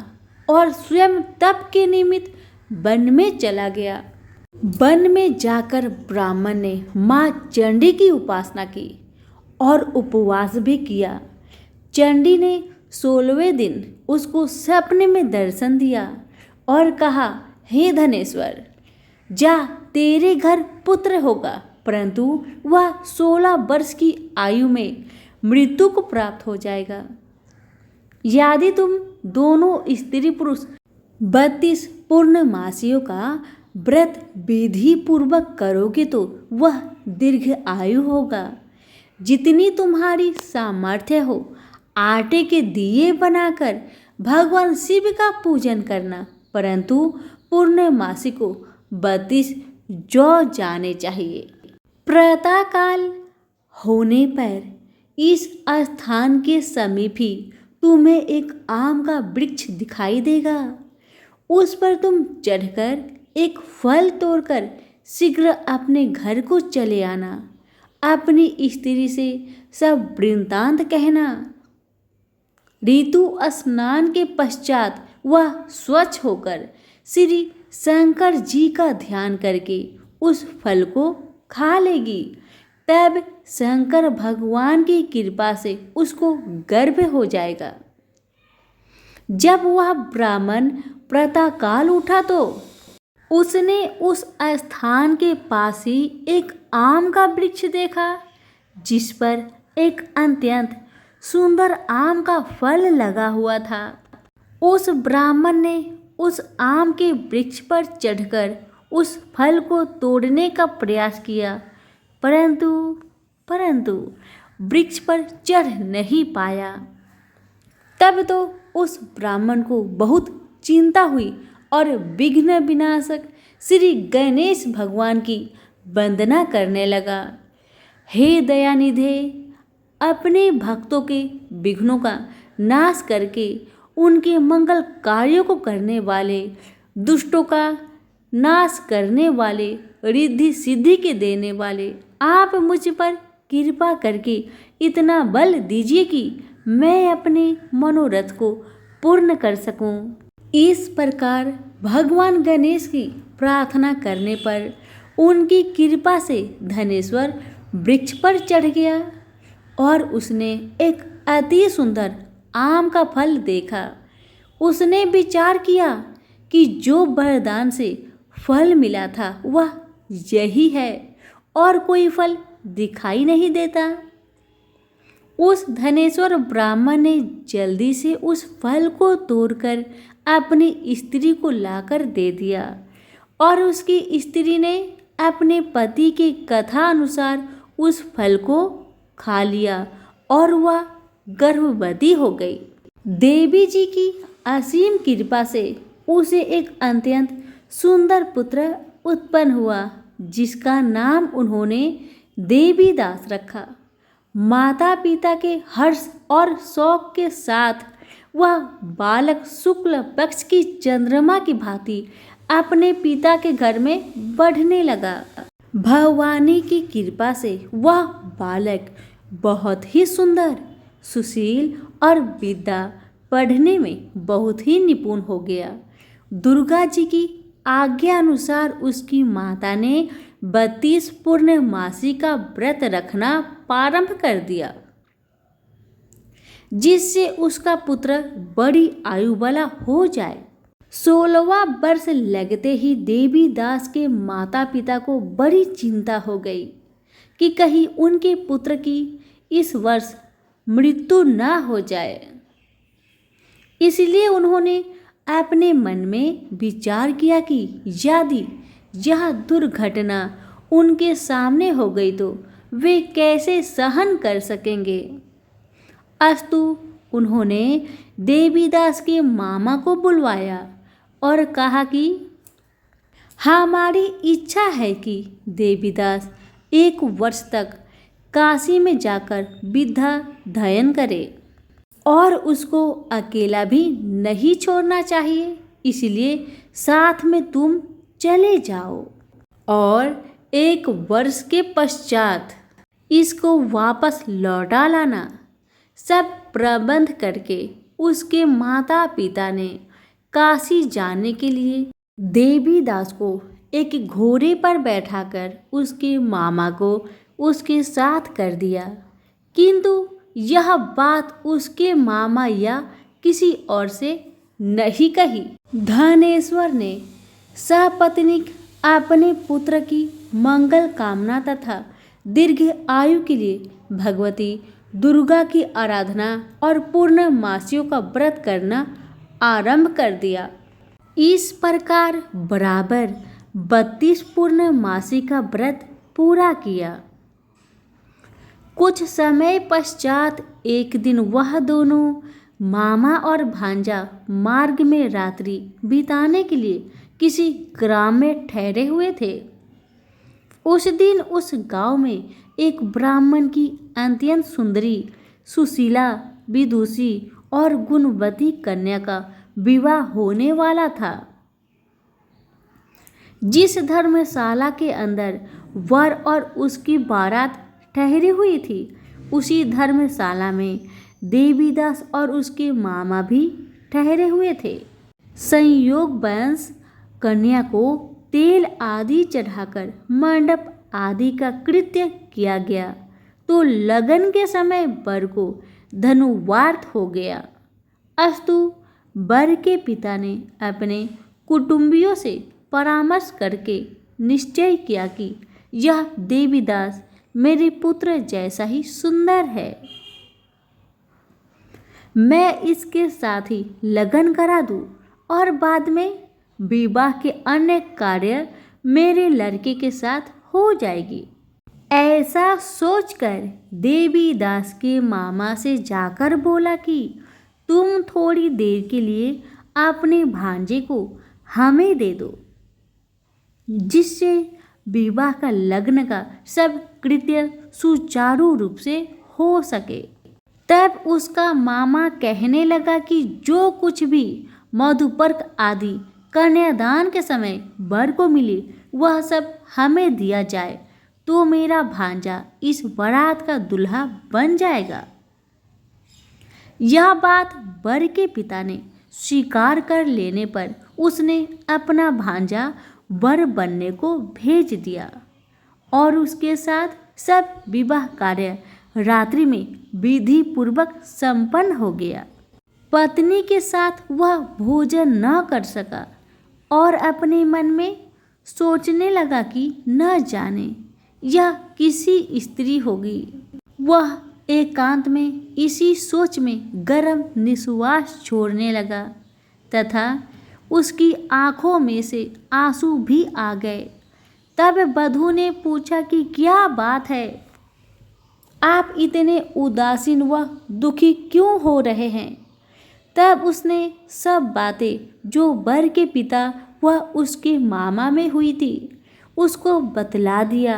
और स्वयं तप के निमित्त वन में चला गया। वन में जाकर ब्राह्मण ने माँ चंडी की उपासना की और उपवास भी किया। चंडी ने 16वें दिन उसको सपने में दर्शन दिया और कहा, हे धनेश्वर, जा, तेरे घर पुत्र होगा, परंतु वह 16 वर्ष की आयु में मृत्यु को प्राप्त हो जाएगा। यदि तुम दोनों स्त्री पुरुष 32 पूर्णमासियों का व्रत विधि पूर्वक करोगे तो वह दीर्घ आयु होगा। जितनी तुम्हारी सामर्थ्य हो आटे के दिए बनाकर भगवान शिव का पूजन करना, परंतु पूर्णमासी को 32 जौ जाने चाहिए। प्रातःकाल होने पर इस स्थान के समीप ही तुम्हें एक आम का वृक्ष दिखाई देगा। उस पर तुम चढ़कर एक फल तोड़कर शीघ्र अपने घर को चले आना। अपनी स्त्री से सब वृत्तांत कहना। ऋतु स्नान के पश्चात वह स्वच्छ होकर श्री शंकर जी का ध्यान करके उस फल को खा लेगी। तब शंकर भगवान की कृपा से उसको गर्भ हो जाएगा। जब वह ब्राह्मण प्रातःकाल उठा तो उसने उस स्थान के पास ही एक आम का वृक्ष देखा, जिस पर एक अत्यंत सुंदर आम का फल लगा हुआ था। उस ब्राह्मण ने उस आम के वृक्ष पर चढ़कर उस फल को तोड़ने का प्रयास किया, परंतु वृक्ष पर चढ़ नहीं पाया। तब तो उस ब्राह्मण को बहुत चिंता हुई और विघ्न विनाशक श्री गणेश भगवान की वंदना करने लगा। हे दयानिधे, अपने भक्तों के विघ्नों का नाश करके उनके मंगल कार्यों को करने वाले, दुष्टों का नाश करने वाले, रिद्धि सिद्धि के देने वाले, आप मुझ पर कृपा करके इतना बल दीजिए कि मैं अपने मनोरथ को पूर्ण कर सकूं। इस प्रकार भगवान गणेश की प्रार्थना करने पर उनकी कृपा से धनेश्वर वृक्ष पर चढ़ गया और उसने एक अति सुंदर आम का फल देखा। उसने विचार किया कि जो वरदान से फल मिला था वह यही है और कोई फल दिखाई नहीं देता। उस धनेश्वर ब्राह्मण ने जल्दी से उस फल को तोड़कर अपनी स्त्री को लाकर दे दिया और उसकी स्त्री ने अपने पति के कथा अनुसार उस फल को खा लिया और वह गर्भवती हो गई। देवी जी की असीम कृपा से उसे एक अत्यंत सुंदर पुत्र उत्पन्न हुआ, जिसका नाम उन्होंने देवीदास रखा। माता पिता के हर्ष और शौक के साथ वह बालक शुक्ल पक्ष की चंद्रमा की भांति अपने पिता के घर में बढ़ने लगा। भवानी की कृपा से वह बालक बहुत ही सुंदर, सुशील और विद्या पढ़ने में बहुत ही निपुण हो गया। दुर्गा जी की आज्ञा अनुसार उसकी माता ने 32 पूर्णमासी का व्रत रखना प्रारंभ कर दिया, जिससे उसका पुत्र बड़ी आयु वाला हो जाए। 16वां वर्ष लगते ही देवीदास के माता पिता को बड़ी चिंता हो गई कि कहीं उनके पुत्र की इस वर्ष मृत्यु न हो जाए। इसलिए उन्होंने अपने मन में विचार किया कि यदि यह दुर्घटना उनके सामने हो गई तो वे कैसे सहन कर सकेंगे। अस्तु उन्होंने देवीदास के मामा को बुलवाया और कहा कि हमारी इच्छा है कि देवीदास 1 वर्ष तक काशी में जाकर विद्या अध्ययन करे और उसको अकेला भी नहीं छोड़ना चाहिए, इसलिए साथ में तुम चले जाओ और 1 वर्ष के पश्चात इसको वापस लौटा लाना। सब प्रबंध करके उसके माता पिता ने काशी जाने के लिए देवीदास को एक घोड़े पर बैठाकर उसके मामा को उसके साथ कर दिया, किंतु यह बात उसके मामा या किसी और से नहीं कही। धनेश्वर ने सपत्नीक अपने पुत्र की मंगल कामना तथा दीर्घ आयु के लिए भगवती दुर्गा की आराधना और पूर्णमासियों का व्रत करना आरंभ कर दिया। इस प्रकार बराबर 32 पूर्णमासी का व्रत पूरा किया। कुछ समय पश्चात एक दिन वह दोनों मामा और भांजा मार्ग में रात्रि बिताने के लिए किसी ग्राम में ठहरे हुए थे। उस दिन उस गांव में एक ब्राह्मण की अत्यंत सुंदरी, सुशीला, विदुषी और गुणवती कन्या का विवाह होने वाला था। जिस धर्मशाला के अंदर वर और उसकी बारात ठहरी हुई थी, उसी धर्मशाला में देवीदास और उसके मामा भी ठहरे हुए थे। संयोगवश कन्या को तेल आदि चढ़ाकर मंडप आदि का कृत्य किया गया तो लगन के समय वर को धनुवार्थ हो गया। अस्तु वर के पिता ने अपने कुटुंबियों से परामर्श करके निश्चय किया कि यह देवीदास मेरे पुत्र जैसा ही सुंदर है, मैं इसके साथ ही लगन करा दूं और बाद में विवाह के अन्य कार्य मेरे लड़के के साथ हो जाएगी। ऐसा सोचकर देवीदास के मामा से जाकर बोला कि तुम थोड़ी देर के लिए अपने भांजे को हमें दे दो, जिससे विवाह का लग्न का सब कृत्य सुचारू रूप से हो सके। तब उसका मामा कहने लगा कि जो कुछ भी मधुपर्क आदि कन्यादान के समय वर को मिले वह सब हमें दिया जाए तो मेरा भांजा इस बारात का दूल्हा बन जाएगा। यह बात वर के पिता ने स्वीकार कर लेने पर उसने अपना भांजा वर बनने को भेज दिया और उसके साथ सब विवाह कार्य रात्रि में विधि पूर्वक संपन्न हो गया। पत्नी के साथ वह भोजन न कर सका और अपने मन में सोचने लगा कि न जाने यह किसी स्त्री होगी। वह एकांत में इसी सोच में गरम निश्वास छोड़ने लगा तथा उसकी आंखों में से आंसू भी आ गए। तब वधू ने पूछा कि क्या बात है, आप इतने उदासीन व दुखी क्यों हो रहे हैं। तब उसने सब बातें जो वर के पिता व उसके मामा में हुई थी उसको बतला दिया।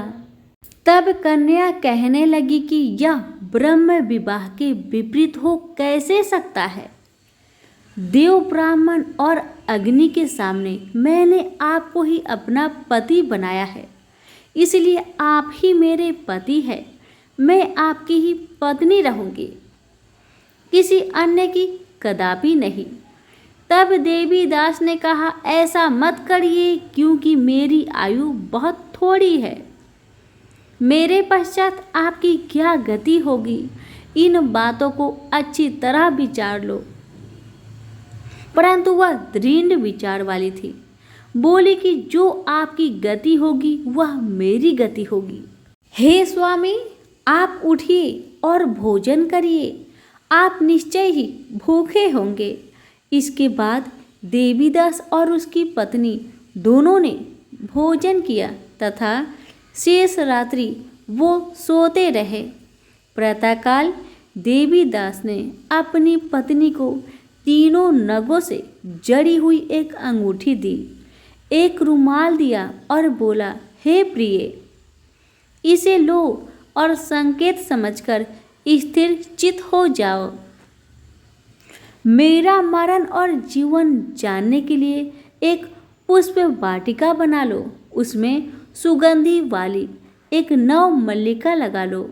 तब कन्या कहने लगी कि यह ब्रह्म विवाह के विपरीत हो कैसे सकता है। देव, ब्राह्मण और अग्नि के सामने मैंने आपको ही अपना पति बनाया है, इसलिए आप ही मेरे पति हैं। मैं आपकी ही पत्नी रहूंगी, किसी अन्य की कदापि नहीं। तब देवीदास ने कहा, ऐसा मत करिए क्योंकि मेरी आयु बहुत थोड़ी है। मेरे पश्चात आपकी क्या गति होगी, इन बातों को अच्छी तरह विचार लो। परंतु वह दृढ़ विचार वाली थी, बोली कि जो आपकी गति होगी वह मेरी गति होगी। हे स्वामी, आप उठिए और भोजन करिए, आप निश्चय ही भूखे होंगे। इसके बाद देवीदास और उसकी पत्नी दोनों ने भोजन किया तथा शेष रात्रि वो सोते रहे। प्रातःकाल देवीदास ने अपनी पत्नी को तीनों नगों से जड़ी हुई एक अंगूठी दी, एक रुमाल दिया और बोला, हे प्रिय, इसे लो और संकेत समझकर स्थिर चित हो जाओ। मेरा मरण और जीवन जानने के लिए एक पुष्प वाटिका बना लो, उसमें सुगंधि वाली एक नव मल्लिका लगा लो,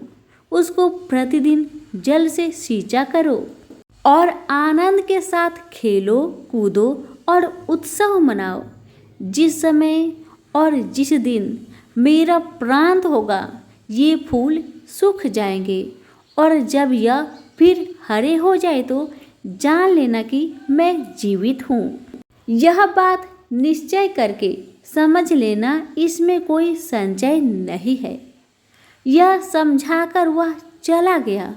उसको प्रतिदिन जल से सींचा करो और आनंद के साथ खेलो, कूदो और उत्सव मनाओ। जिस समय और जिस दिन मेरा प्रांत होगा ये फूल सूख जाएंगे और जब यह फिर हरे हो जाए तो जान लेना कि मैं जीवित हूँ। यह बात निश्चय करके समझ लेना, इसमें कोई संशय नहीं है। यह समझाकर वह चला गया।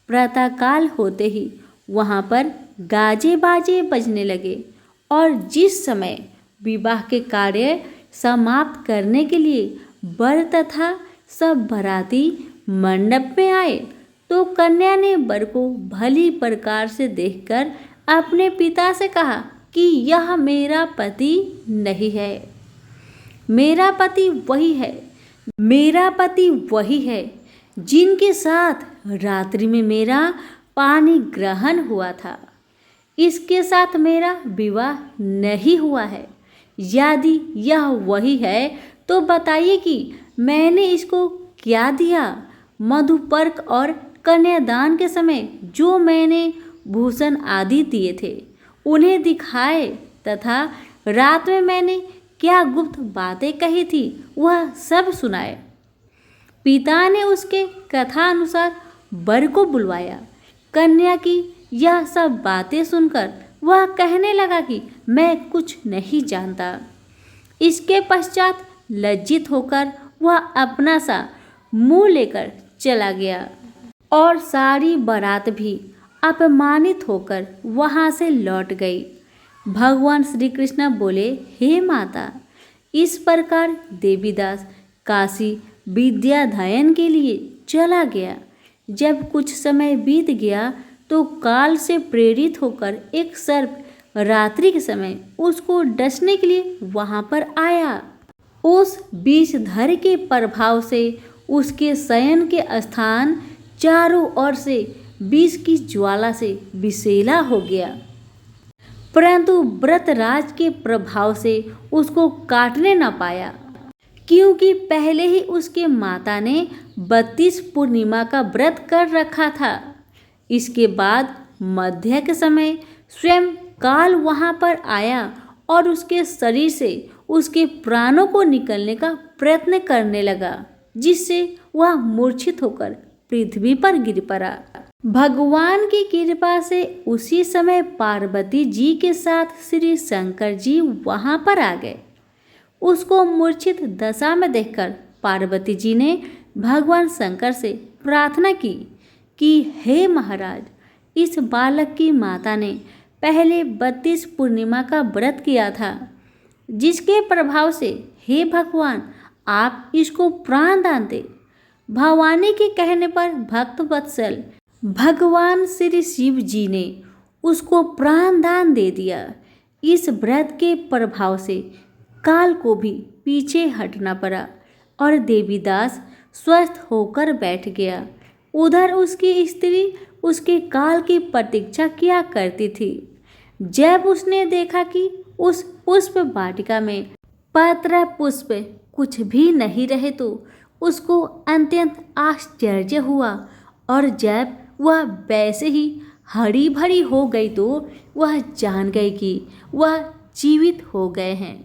प्रातःकाल होते ही वहाँ पर गाजे बाजे बजने लगे और जिस समय विवाह के कार्य समाप्त करने के लिए वर तथा सब बाराती मंडप में आए तो कन्या ने वर को भली प्रकार से देखकर अपने पिता से कहा कि यह मेरा पति नहीं है, मेरा पति वही है जिनके साथ रात्रि में मेरा पानी ग्रहण हुआ था। इसके साथ मेरा विवाह नहीं हुआ है। यदि यह वही है तो बताइए कि मैंने इसको क्या दिया। मधुपर्क और कन्यादान के समय जो मैंने भूषण आदि दिए थे उन्हें दिखाए तथा रात में मैंने क्या गुप्त बातें कही थी वह सब सुनाए। पिता ने उसके कथा अनुसार वर को बुलवाया। कन्या की यह सब बातें सुनकर वह कहने लगा कि मैं कुछ नहीं जानता। इसके पश्चात लज्जित होकर वह अपना सा मुंह लेकर चला गया और सारी बारात भी अपमानित होकर वहां से लौट गई। भगवान श्री कृष्ण बोले, हे माता, इस प्रकार देवीदास काशी विद्याध्ययन के लिए चला गया। जब कुछ समय बीत गया तो काल से प्रेरित होकर एक सर्प रात्रि के समय उसको डसने के लिए वहां पर आया। उस विषधर के प्रभाव से उसके शयन के स्थान चारों ओर से विष की ज्वाला से विषैला हो गया, परंतु व्रतराज के प्रभाव से उसको काटने न पाया, क्योंकि पहले ही उसके माता ने 32 पूर्णिमा का व्रत कर रखा था। इसके बाद मध्य के समय स्वयं काल वहां पर आया और उसके शरीर से उसके प्राणों को निकलने का प्रयत्न करने लगा, जिससे वह मूर्छित होकर पृथ्वी पर गिर पड़ा। भगवान की कृपा से उसी समय पार्वती जी के साथ श्री शंकर जी वहां पर आ गए। उसको मूर्छित दशा में देखकर पार्वती जी ने भगवान शंकर से प्रार्थना की कि हे महाराज, इस बालक की माता ने पहले 32 पूर्णिमा का व्रत किया था, जिसके प्रभाव से हे भगवान आप इसको प्राण दान दे। भवानी के कहने पर भक्त वत्सल भगवान श्री शिव जी ने उसको प्राण दान दे दिया। इस व्रत के प्रभाव से काल को भी पीछे हटना पड़ा और देवीदास स्वस्थ होकर बैठ गया। उधर उसकी स्त्री उसके काल की प्रतीक्षा किया करती थी। जब उसने देखा कि उस पुष्प वाटिका में पत्र पुष्प कुछ भी नहीं रहे तो उसको अत्यंत आश्चर्य हुआ और जब वह वैसे ही हरी भरी हो गई तो वह जान गई कि वह जीवित हो गए हैं।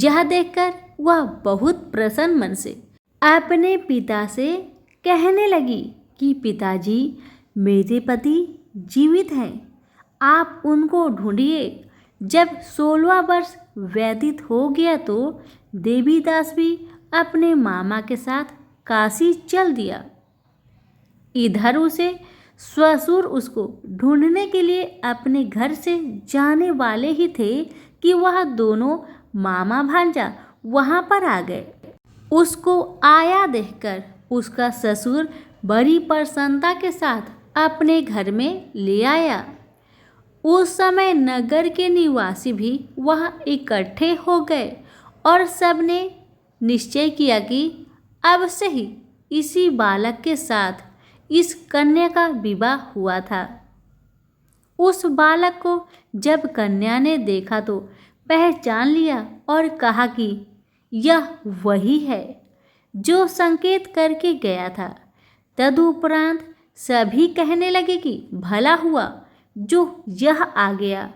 यह देखकर वह बहुत प्रसन्न मन से अपने पिता से कहने लगी कि पिताजी, मेरे पति जीवित हैं, आप उनको ढूंढिए। जब 16वां वर्ष व्यतीत हो गया तो देवीदास भी अपने मामा के साथ काशी चल दिया। इधर उसे ससुर उसको ढूंढने के लिए अपने घर से जाने वाले ही थे कि वह दोनों मामा भांजा वहां पर आ गए। उसको आया देखकर उसका ससुर बड़ी प्रसन्नता के साथ अपने घर में ले आया। उस समय नगर के निवासी भी वहां इकट्ठे हो गए और सबने निश्चय किया कि अब से ही इसी बालक के साथ इस कन्या का विवाह हुआ था। उस बालक को जब कन्या ने देखा तो पहचान लिया और कहा कि यह वही है जो संकेत करके गया था। तदुपरांत सभी कहने लगे कि भला हुआ जो यह आ गया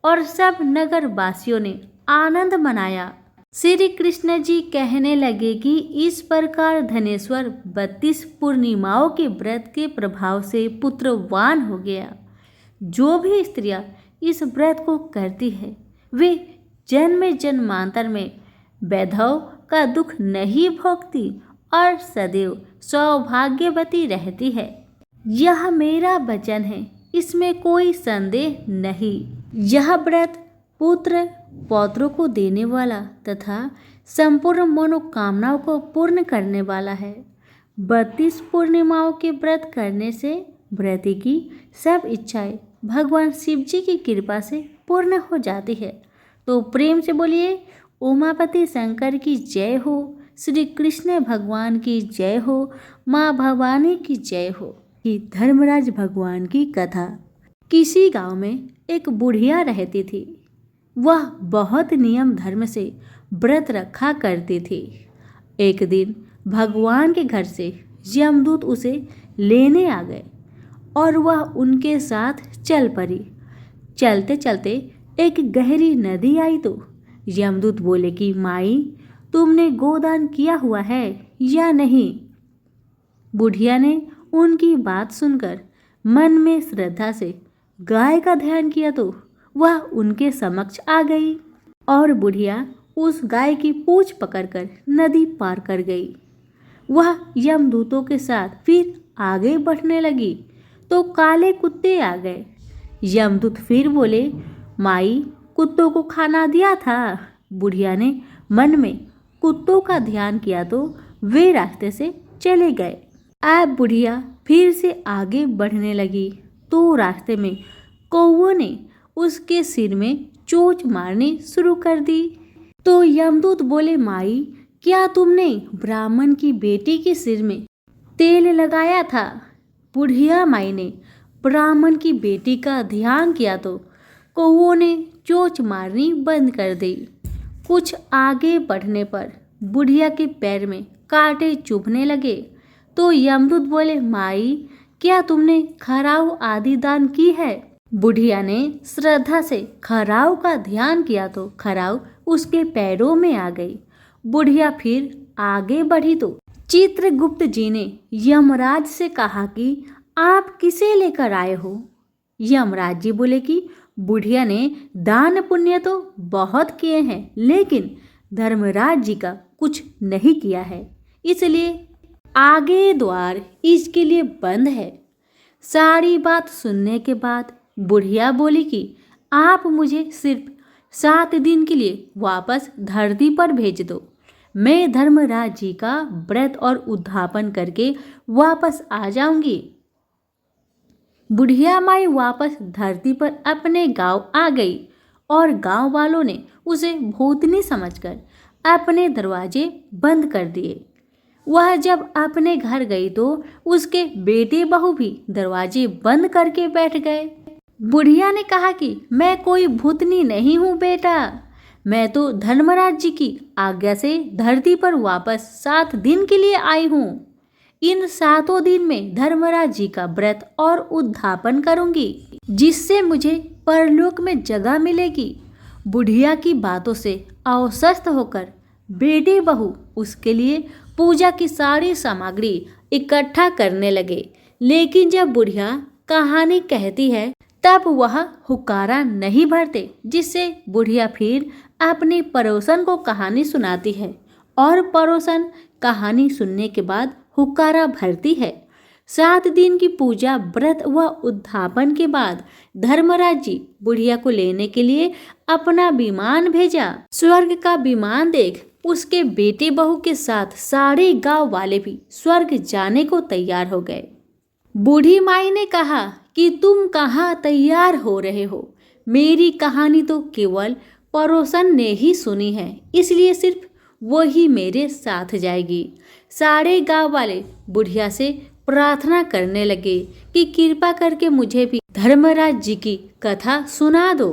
और सब नगर वासियों ने आनंद मनाया। श्री कृष्ण जी कहने लगे कि इस प्रकार धनेश्वर 32 पूर्णिमाओं के व्रत के प्रभाव से पुत्रवान हो गया। जो भी स्त्रियां इस व्रत को करती है वे जन्म जन्मांतर में वैधव का दुख नहीं भोगती और सदैव सौभाग्यवती रहती है। यह मेरा वचन है, इसमें कोई संदेह नहीं। यह व्रत पुत्र पौत्रों को देने वाला तथा संपूर्ण मनोकामनाओं को पूर्ण करने वाला है। 32 पूर्णिमाओं के व्रत करने से व्रती की सब इच्छाएं भगवान शिव जी की कृपा से पूर्ण हो जाती है। तो प्रेम से बोलिए उमापति शंकर की जय हो, श्री कृष्ण भगवान की जय हो, माँ भवानी की जय हो। कि धर्मराज भगवान की कथा। किसी गांव में एक बुढ़िया रहती थी। वह बहुत नियम धर्म से व्रत रखा करती थी। एक दिन भगवान के घर से यमदूत उसे लेने आ गए और वह उनके साथ चल पड़ी। चलते चलते एक गहरी नदी आई तो यमदूत बोले कि माई, तुमने गोदान किया हुआ है या नहीं? बुढ़िया ने उनकी बात सुनकर मन में श्रद्धा से गाय का ध्यान किया तो वह उनके समक्ष आ गई और बुढ़िया उस गाय की पूंछ पकड़कर नदी पार कर गई। वह यमदूतों के साथ फिर आगे बढ़ने लगी तो काले कुत्ते आ गए। यमदूत फिर बोले, माई, कुत्तों को खाना दिया था। बुढ़िया ने मन में कुत्तों का ध्यान किया तो वे रास्ते से चले गए। अब बुढ़िया फिर से आगे बढ़ने लगी तो रास्ते में कौवों ने उसके सिर में चोंच मारनी शुरू कर दी। तो यमदूत बोले, माई, क्या तुमने ब्राह्मण की बेटी के सिर में तेल लगाया था? बुढ़िया माई ने ब्राह्मण की बेटी का ध्यान किया तो कौवों ने चोंच मारनी बंद कर दी। कुछ आगे बढ़ने पर बुढ़िया के पैर में कांटे चुभने लगे तो यमदूत बोले, माई, क्या तुमने खराउ आदि दान की है? बुढ़िया ने श्रद्धा से खराउ का ध्यान किया तो खराउ उसके पैरों में आ गई। बुढ़िया फिर आगे बढ़ी तो चित्रगुप्त जी ने यमराज से कहा कि आप किसे लेकर आए हो? यमराज जी बोले कि बुढ़िया ने दान पुण्य तो बहुत किए हैं लेकिन धर्मराज जी का कुछ नहीं किया है, इसलिए आगे द्वार इसके लिए बंद है। सारी बात सुनने के बाद बुढ़िया बोली कि आप मुझे सिर्फ 7 दिन के लिए वापस धरती पर भेज दो। मैं धर्मराज जी का व्रत और उद्यापन करके वापस आ जाऊंगी। बुढ़िया माई वापस धरती पर अपने गांव आ गई और गांव वालों ने उसे भूतनी समझकर अपने दरवाजे बंद कर दिए। वह जब अपने घर गई तो उसके बेटे बहू भी दरवाजे बंद करके बैठ गए। बुढ़िया ने कहा कि मैं कोई भूतनी नहीं हूँ बेटा, मैं तो धर्मराज जी की आज्ञा से धरती पर वापस 7 दिन के लिए आई हूँ। इन 7 दिन में धर्मराज जी का व्रत और उद्यापन करूंगी जिससे मुझे परलोक में जगह मिलेगी। बुढ़िया की बातों से आश्वस्त होकर बेटे बहू उसके लिए पूजा की सारी सामग्री इकट्ठा करने लगे। लेकिन जब बुढ़िया कहानी कहती है तब वह हुक्कारा नहीं भरते, जिससे बुढ़िया फिर अपने पड़ोसन को कहानी सुनाती है और पड़ोसन कहानी सुनने के बाद हुक्कारा भरती है। 7 दिन की पूजा व्रत व उद्यापन के बाद धर्मराज जी बुढ़िया को लेने के लिए अपना विमान भेजा। स्वर्ग का विमान देख उसके बेटे बहू के साथ सारे गांव वाले भी स्वर्ग जाने को तैयार हो गए। बूढ़ी माई ने कहा कि तुम कहाँ तैयार हो रहे हो? मेरी कहानी तो केवल पड़ोसन ने ही सुनी है, इसलिए सिर्फ वही मेरे साथ जाएगी। सारे गांव वाले बुढ़िया से प्रार्थना करने लगे कि कृपा करके मुझे भी धर्मराज जी की कथा सुना दो।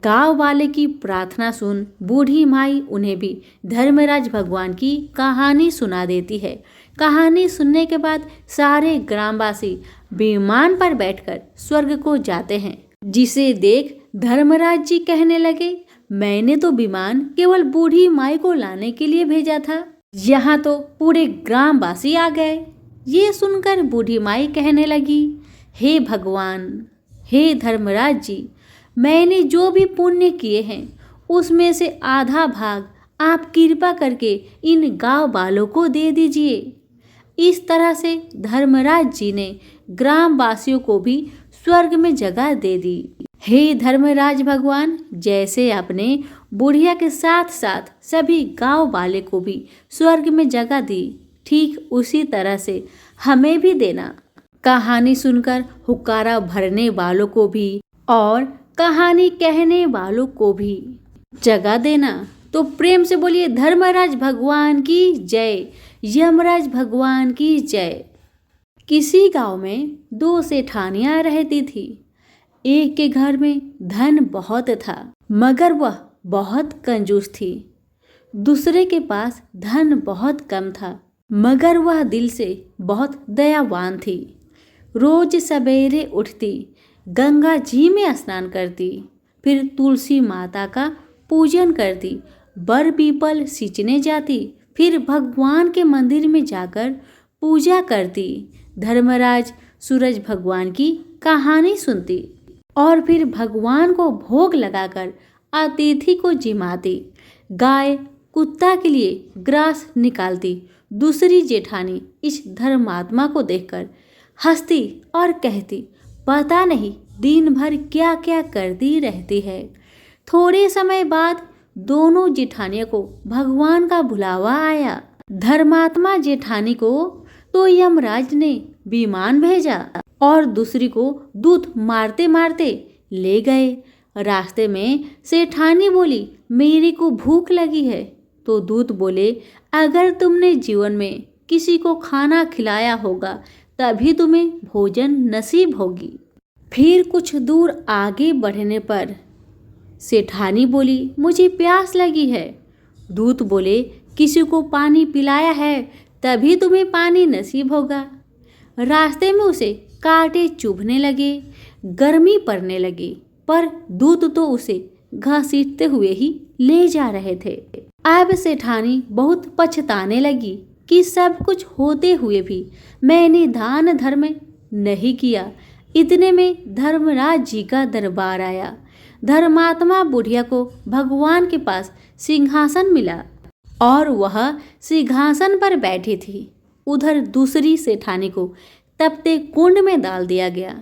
गांव वाले की प्रार्थना सुन बूढ़ी माई उन्हें भी धर्मराज भगवान की कहानी सुना देती है। कहानी सुनने के बाद सारे ग्रामवासी विमान पर बैठकर स्वर्ग को जाते हैं, जिसे देख धर्मराज जी कहने लगे, मैंने तो विमान केवल बूढ़ी माई को लाने के लिए भेजा था, यहाँ तो पूरे ग्रामवासी आ गए। ये सुनकर बूढ़ी माई कहने लगी, हे भगवान, हे धर्मराज जी, मैंने जो भी पुण्य किए हैं उसमें से आधा भाग आप कृपा करके इन गांव वालों को दे दीजिए। इस तरह से धर्मराज जी ने ग्रामवासियों को भी स्वर्ग में जगह दे दी। हे धर्मराज भगवान, जैसे आपने बुढ़िया के साथ साथ सभी गांव वाले को भी स्वर्ग में जगह दी, ठीक उसी तरह से हमें भी देना। कहानी सुनकर हुक्कारा भरने वालों को भी और कहानी कहने वालों को भी जगह देना। तो प्रेम से बोलिए धर्मराज भगवान की जय, यमराज भगवान की जय। किसी गांव में 2 सेठानियां रहती थी। एक के घर में धन बहुत था मगर वह बहुत कंजूस थी। दूसरे के पास धन बहुत कम था मगर वह दिल से बहुत दयावान थी। रोज सवेरे उठती, गंगा जी में स्नान करती, फिर तुलसी माता का पूजन करती, बर पीपल सींचने जाती, फिर भगवान के मंदिर में जाकर पूजा करती, धर्मराज सूरज भगवान की कहानी सुनती और फिर भगवान को भोग लगाकर अतिथि को जिमाती, गाय कुत्ता के लिए ग्रास निकालती। दूसरी जेठानी इस धर्मात्मा को देखकर हंसती और कहती, पता नहीं दिन भर क्या क्या करती रहती है। थोड़े समय बाद दोनों जेठानियों को भगवान का बुलावा आया। धर्मात्मा जेठानी को तो यमराज ने विमान भेजा और दूसरी को दूत मारते मारते ले गए। रास्ते में सेठानी बोली, मेरे को भूख लगी है। तो दूत बोले, अगर तुमने जीवन में किसी को खाना खिलाया होगा तभी तुम्हें भोजन नसीब होगी। फिर कुछ दूर आगे बढ़ने पर सेठानी बोली, मुझे प्यास लगी है। दूत बोले, किसी को पानी पिलाया है तभी तुम्हें पानी नसीब होगा। रास्ते में उसे कांटे चुभने लगे, गर्मी पड़ने लगी, पर दूत तो उसे घसीटते हुए ही ले जा रहे थे। अब सेठानी बहुत पछताने लगी कि सब कुछ होते हुए भी मैंने दान धर्म नहीं किया। इतने में धर्मराज जी का दरबार आया। धर्मात्मा बुढ़िया को भगवान के पास सिंहासन मिला और वह सिंहासन पर बैठी थी। उधर दूसरी सेठानी को तपते कुंड में डाल दिया गया।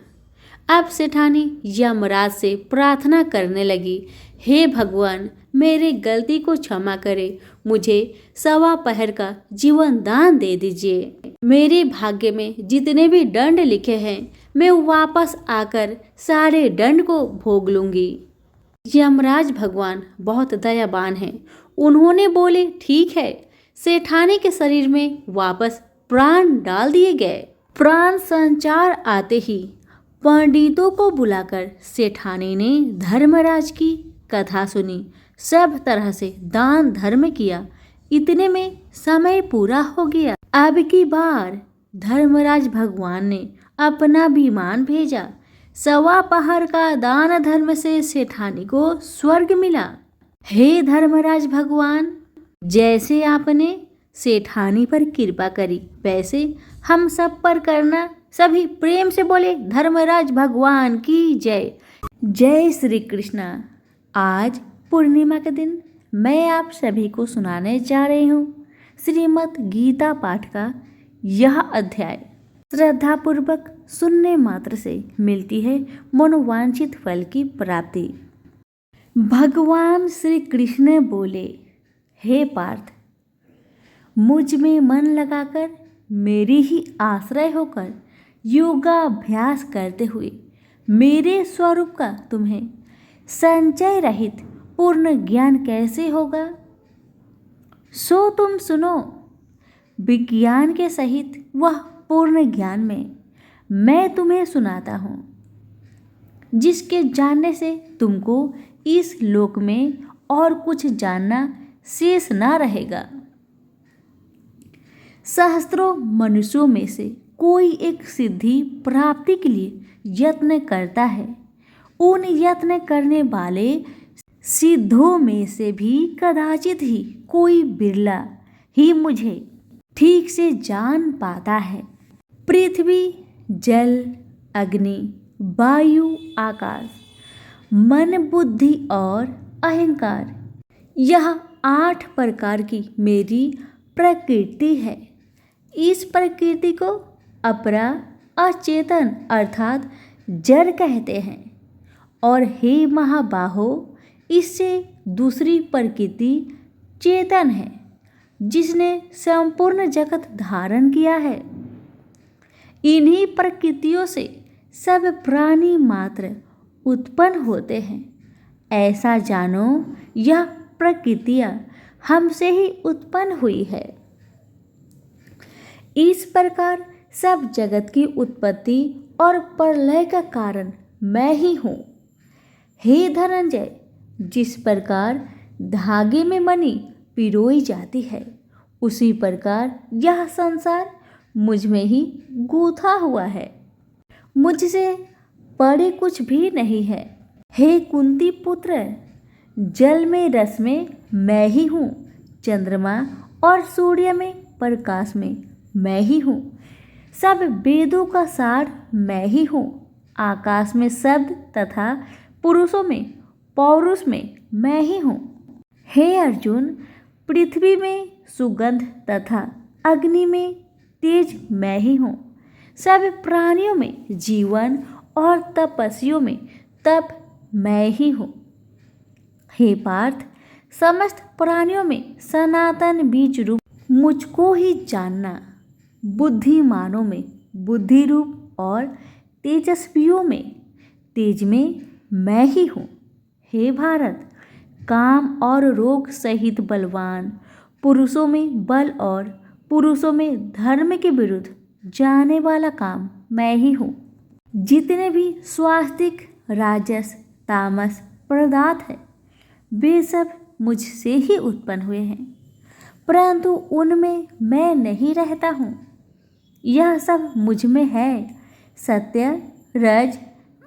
अब सेठानी यमराज से प्रार्थना करने लगी, हे भगवान, मेरे गलती को क्षमा करे, मुझे 1.25 पहर का जीवन दान दे दीजिए। मेरे भाग्य में जितने भी दंड लिखे हैं मैं वापस आकर सारे दंड को भोग लूंगी। यमराज भगवान बहुत दयावान हैं। उन्होंने बोले, ठीक है। सेठानी के शरीर में वापस प्राण डाल दिए गए। प्राण संचार आते ही पंडितों को बुलाकर सेठानी ने धर्मराज की कथा सुनी, सब तरह से दान धर्म किया। इतने में समय पूरा हो गया। अब की बार धर्मराज भगवान ने अपना विमान भेजा। 1.25 पहर का दान धर्म से सेठानी को स्वर्ग मिला। हे धर्मराज भगवान, जैसे आपने सेठानी पर कृपा करी वैसे हम सब पर करना। सभी प्रेम से बोले धर्मराज भगवान की जय। जय श्री कृष्णा। आज पूर्णिमा के दिन मैं आप सभी को सुनाने जा रही हूँ श्रीमद् गीता पाठ का यह अध्याय। श्रद्धापूर्वक सुनने मात्र से मिलती है मनोवांछित फल की प्राप्ति। भगवान श्री कृष्ण बोले, हे पार्थ, मुझ में मन लगाकर मेरी ही आश्रय होकर योगाभ्यास करते हुए मेरे स्वरूप का तुम्हें संचय रहित पूर्ण ज्ञान कैसे होगा, सो तुम सुनो। विज्ञान के सहित वह पूर्ण ज्ञान में मैं तुम्हें सुनाता हूँ, जिसके जानने से तुमको इस लोक में और कुछ जानना शेष ना रहेगा। सहस्त्रों मनुष्यों में से कोई एक सिद्धि प्राप्ति के लिए यत्न करता है। उन यत्न करने वाले सिद्धों में से भी कदाचित ही कोई बिरला ही मुझे ठीक से जान पाता है। पृथ्वी, जल, अग्नि, वायु, आकाश, मन, बुद्धि और अहंकार, यह 8 प्रकार की मेरी प्रकृति है। इस प्रकृति को अपरा, अचेतन अर्थात जड़ कहते हैं। और हे महाबाहो, इससे दूसरी प्रकृति चेतन है, जिसने संपूर्ण जगत धारण किया है। इन्हीं प्रकृतियों से सब प्राणी मात्र उत्पन्न होते हैं। ऐसा जानो, यह प्रकृतियाँ हमसे ही उत्पन्न हुई है। इस प्रकार सब जगत की उत्पत्ति और प्रलय का कारण मैं ही हूँ। हे धनंजय, जिस प्रकार धागे में मणि पिरोई जाती है, उसी प्रकार यह संसार मुझ में ही गूंथा हुआ है। मुझसे बड़े कुछ भी नहीं है। हे कुंती पुत्र, जल में रस में मैं ही हूँ, चंद्रमा और सूर्य में प्रकाश में मैं ही हूँ, सब वेदों का सार मैं ही हूँ, आकाश में शब्द तथा पुरुषों में पौरुष में मैं ही हूँ। हे अर्जुन, पृथ्वी में सुगंध तथा अग्नि में तेज मैं ही हूँ, सब प्राणियों में जीवन और तपस्वियों में तप मैं ही हूँ। हे पार्थ, समस्त प्राणियों में सनातन बीज रूप मुझको ही जानना, बुद्धिमानों में बुद्धि रूप और तेजस्वियों में तेज में मैं ही हूँ। हे भारत, काम और रोग सहित बलवान पुरुषों में बल और पुरुषों में धर्म के विरुद्ध जाने वाला काम मैं ही हूँ। जितने भी स्वास्तिक राजस तामस पदार्थ है, वे सब मुझसे ही उत्पन्न हुए हैं, परंतु उनमें मैं नहीं रहता हूँ। यह सब मुझ में है। सत्य रज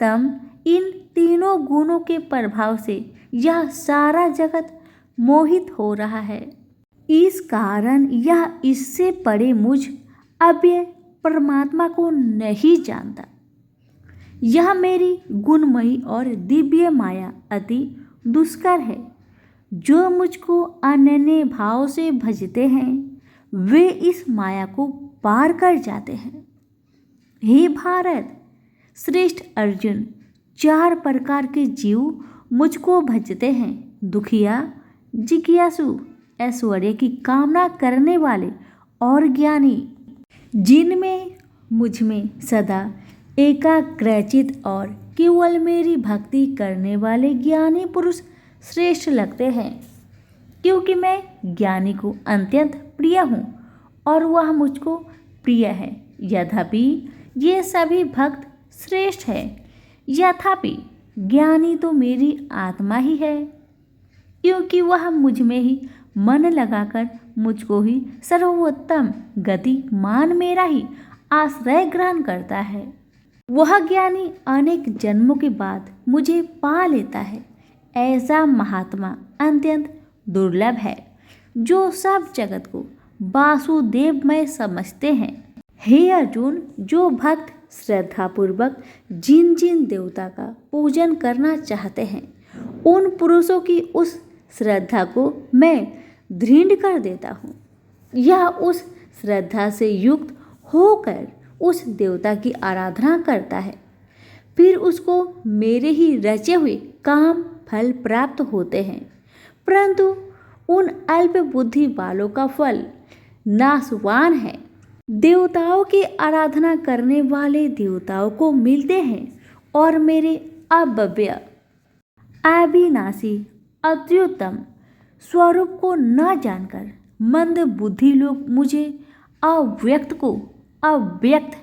तम, इन तीनों गुणों के प्रभाव से यह सारा जगत मोहित हो रहा है। इस कारण यह इससे परे मुझ अव्यय परमात्मा को नहीं जानता। यह मेरी गुणमयी और दिव्य माया अति दुष्कर है। जो मुझको अनन्य भाव से भजते हैं, वे इस माया को पार कर जाते हैं। हे भारत श्रेष्ठ अर्जुन, 4 प्रकार के जीव मुझको भजते हैं। दुखिया, जिज्ञासु, ऐश्वर्य की कामना करने वाले और ज्ञानी, जिनमें मुझ में सदा एकाग्रचित और केवल मेरी भक्ति करने वाले ज्ञानी पुरुष श्रेष्ठ लगते हैं, क्योंकि मैं ज्ञानी को अत्यंत प्रिय हूँ और वह मुझको प्रिय है। यद्यपि ये सभी भक्त श्रेष्ठ है, यथापि ज्ञानी तो मेरी आत्मा ही है, क्योंकि वह मुझ में ही मन लगाकर मुझको ही सर्वोत्तम गति मान मेरा ही आश्रय ग्रहण करता है। वह ज्ञानी अनेक जन्मों के बाद मुझे पा लेता है। ऐसा महात्मा अत्यंत दुर्लभ है, जो सब जगत को वासुदेवमय समझते हैं। हे अर्जुन, जो भक्त श्रद्धापूर्वक जिन जिन देवता का पूजन करना चाहते हैं, उन पुरुषों की उस श्रद्धा को मैं दृढ़ कर देता हूँ। यह उस श्रद्धा से युक्त होकर उस देवता की आराधना करता है, फिर उसको मेरे ही रचे हुए काम फल प्राप्त होते हैं, परंतु उन अल्प बुद्धि वालों का फल नाशवान है। देवताओं की आराधना करने वाले देवताओं को मिलते हैं और मेरे अव्यय अविनाशी अत्युत्तम स्वरूप को न जानकर मंद बुद्धि लोग मुझे अव्यक्त को अव्यक्त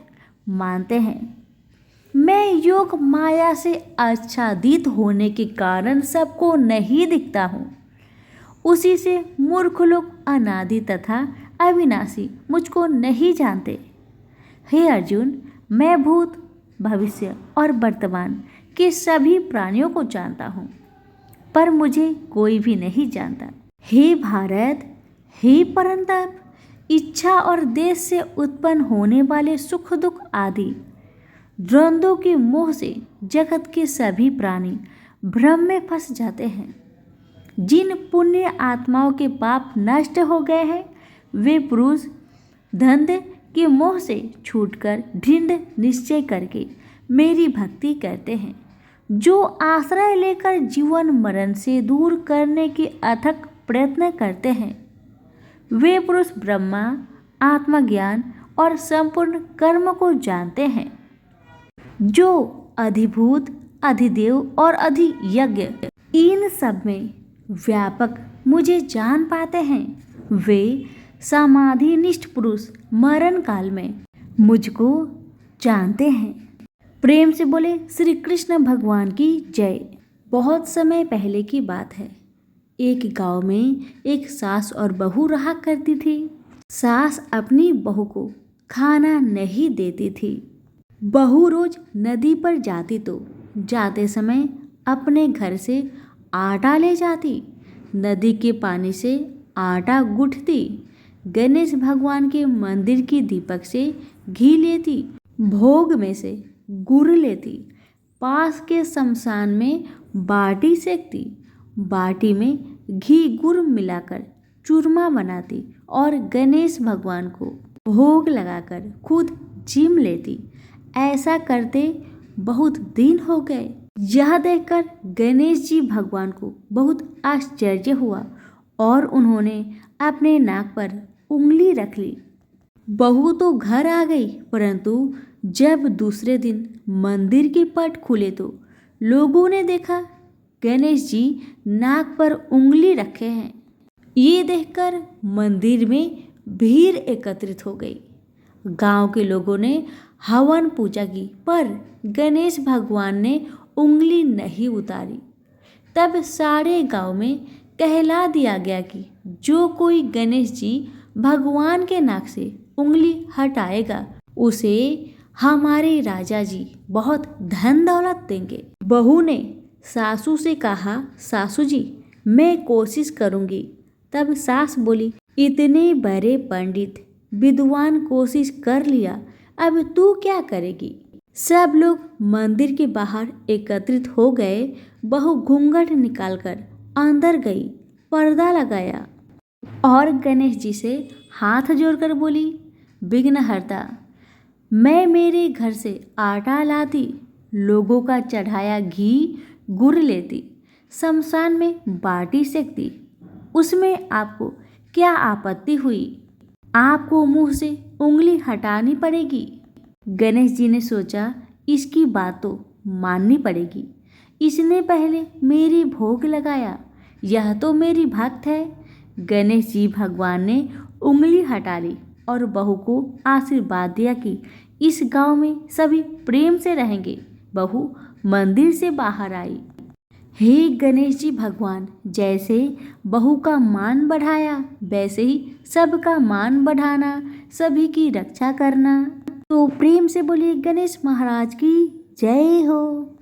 मानते हैं। मैं योग माया से आच्छादित होने के कारण सबको नहीं दिखता हूँ। उसी से मूर्ख लोग अनादि तथा अविनाशी मुझको नहीं जानते। हे अर्जुन, मैं भूत भविष्य और वर्तमान के सभी प्राणियों को जानता हूँ, पर मुझे कोई भी नहीं जानता। हे भारत, हे परंतप, इच्छा और देश से उत्पन्न होने वाले सुख दुख आदि द्वंद्वों के मोह से जगत के सभी प्राणी भ्रम में फंस जाते हैं। जिन पुण्य आत्माओं के पाप नष्ट हो गए हैं, वे पुरुष धंध के मोह से छूटकर दृढ़ निश्चय करके मेरी भक्ति करते हैं। जो आश्रय लेकर जीवन मरण से दूर करने के अथक प्रयत्न करते हैं। वे पुरुष ब्रह्मा, आत्मज्ञान और संपूर्ण कर्म को जानते हैं। जो अधिभूत, अधिदेव और अधियज्ञ इन सब में व्यापक मुझे जान पाते हैं, वे समाधिनिष्ठ पुरुष मरण काल में मुझको जानते हैं। प्रेम से बोले श्री कृष्ण भगवान की जय। बहुत समय पहले की बात है। एक गांव में एक सास और बहू रहा करती थी। सास अपनी बहू को खाना नहीं देती थी। बहू रोज नदी पर जाती तो जाते समय अपने घर से आटा ले जाती। नदी के पानी से आटा गूंथती। गणेश भगवान के मंदिर की दीपक से घी लेती। भोग में से गुड़ लेती। पास के शमशान में बाटी सेकती। बाटी में घी गुड़ मिलाकर चूरमा बनाती और गणेश भगवान को भोग लगाकर खुद जिम लेती। ऐसा करते बहुत दिन हो गए। यह देखकर गणेश जी भगवान को बहुत आश्चर्य हुआ और उन्होंने अपने नाक पर उंगली रख ली। बहू तो घर आ गई, परंतु जब दूसरे दिन मंदिर के पट खुले तो लोगों ने देखा गणेश जी नाक पर उंगली रखे हैं। ये देखकर मंदिर में भीड़ एकत्रित हो गई। गांव के लोगों ने हवन पूजा की, पर गणेश भगवान ने उंगली नहीं उतारी। तब सारे गांव में कहला दिया गया कि जो कोई गणेश जी भगवान के नाक से उंगली हटाएगा उसे हमारे राजा जी बहुत धन दौलत देंगे। बहू ने सासू से कहा, सासू जी मैं कोशिश करूंगी। तब सास बोली, इतने बड़े पंडित विद्वान कोशिश कर लिया, अब तू क्या करेगी। सब लोग मंदिर के बाहर एकत्रित हो गए। बहू घूंघट निकालकर अंदर गई, पर्दा लगाया और गणेश जी से हाथ जोड़कर बोली, विघ्नहर्ता, मैं मेरे घर से आटा लाती, लोगों का चढ़ाया घी गुड़ लेती, शमशान में बाटी सेकती, उसमें आपको क्या आपत्ति हुई। आपको मुंह से उंगली हटानी पड़ेगी। गणेश जी ने सोचा इसकी बात तो माननी पड़ेगी। इसने पहले मेरी भोग लगाया, यह तो मेरी भक्त है। गणेश जी भगवान ने उंगली हटा ली और बहू को आशीर्वाद दिया कि इस गांव में सभी प्रेम से रहेंगे। बहू मंदिर से बाहर आई। हे गणेश जी भगवान, जैसे बहू का मान बढ़ाया वैसे ही सबका मान बढ़ाना, सभी की रक्षा करना। तो प्रेम से बोलिए गणेश महाराज की जय हो।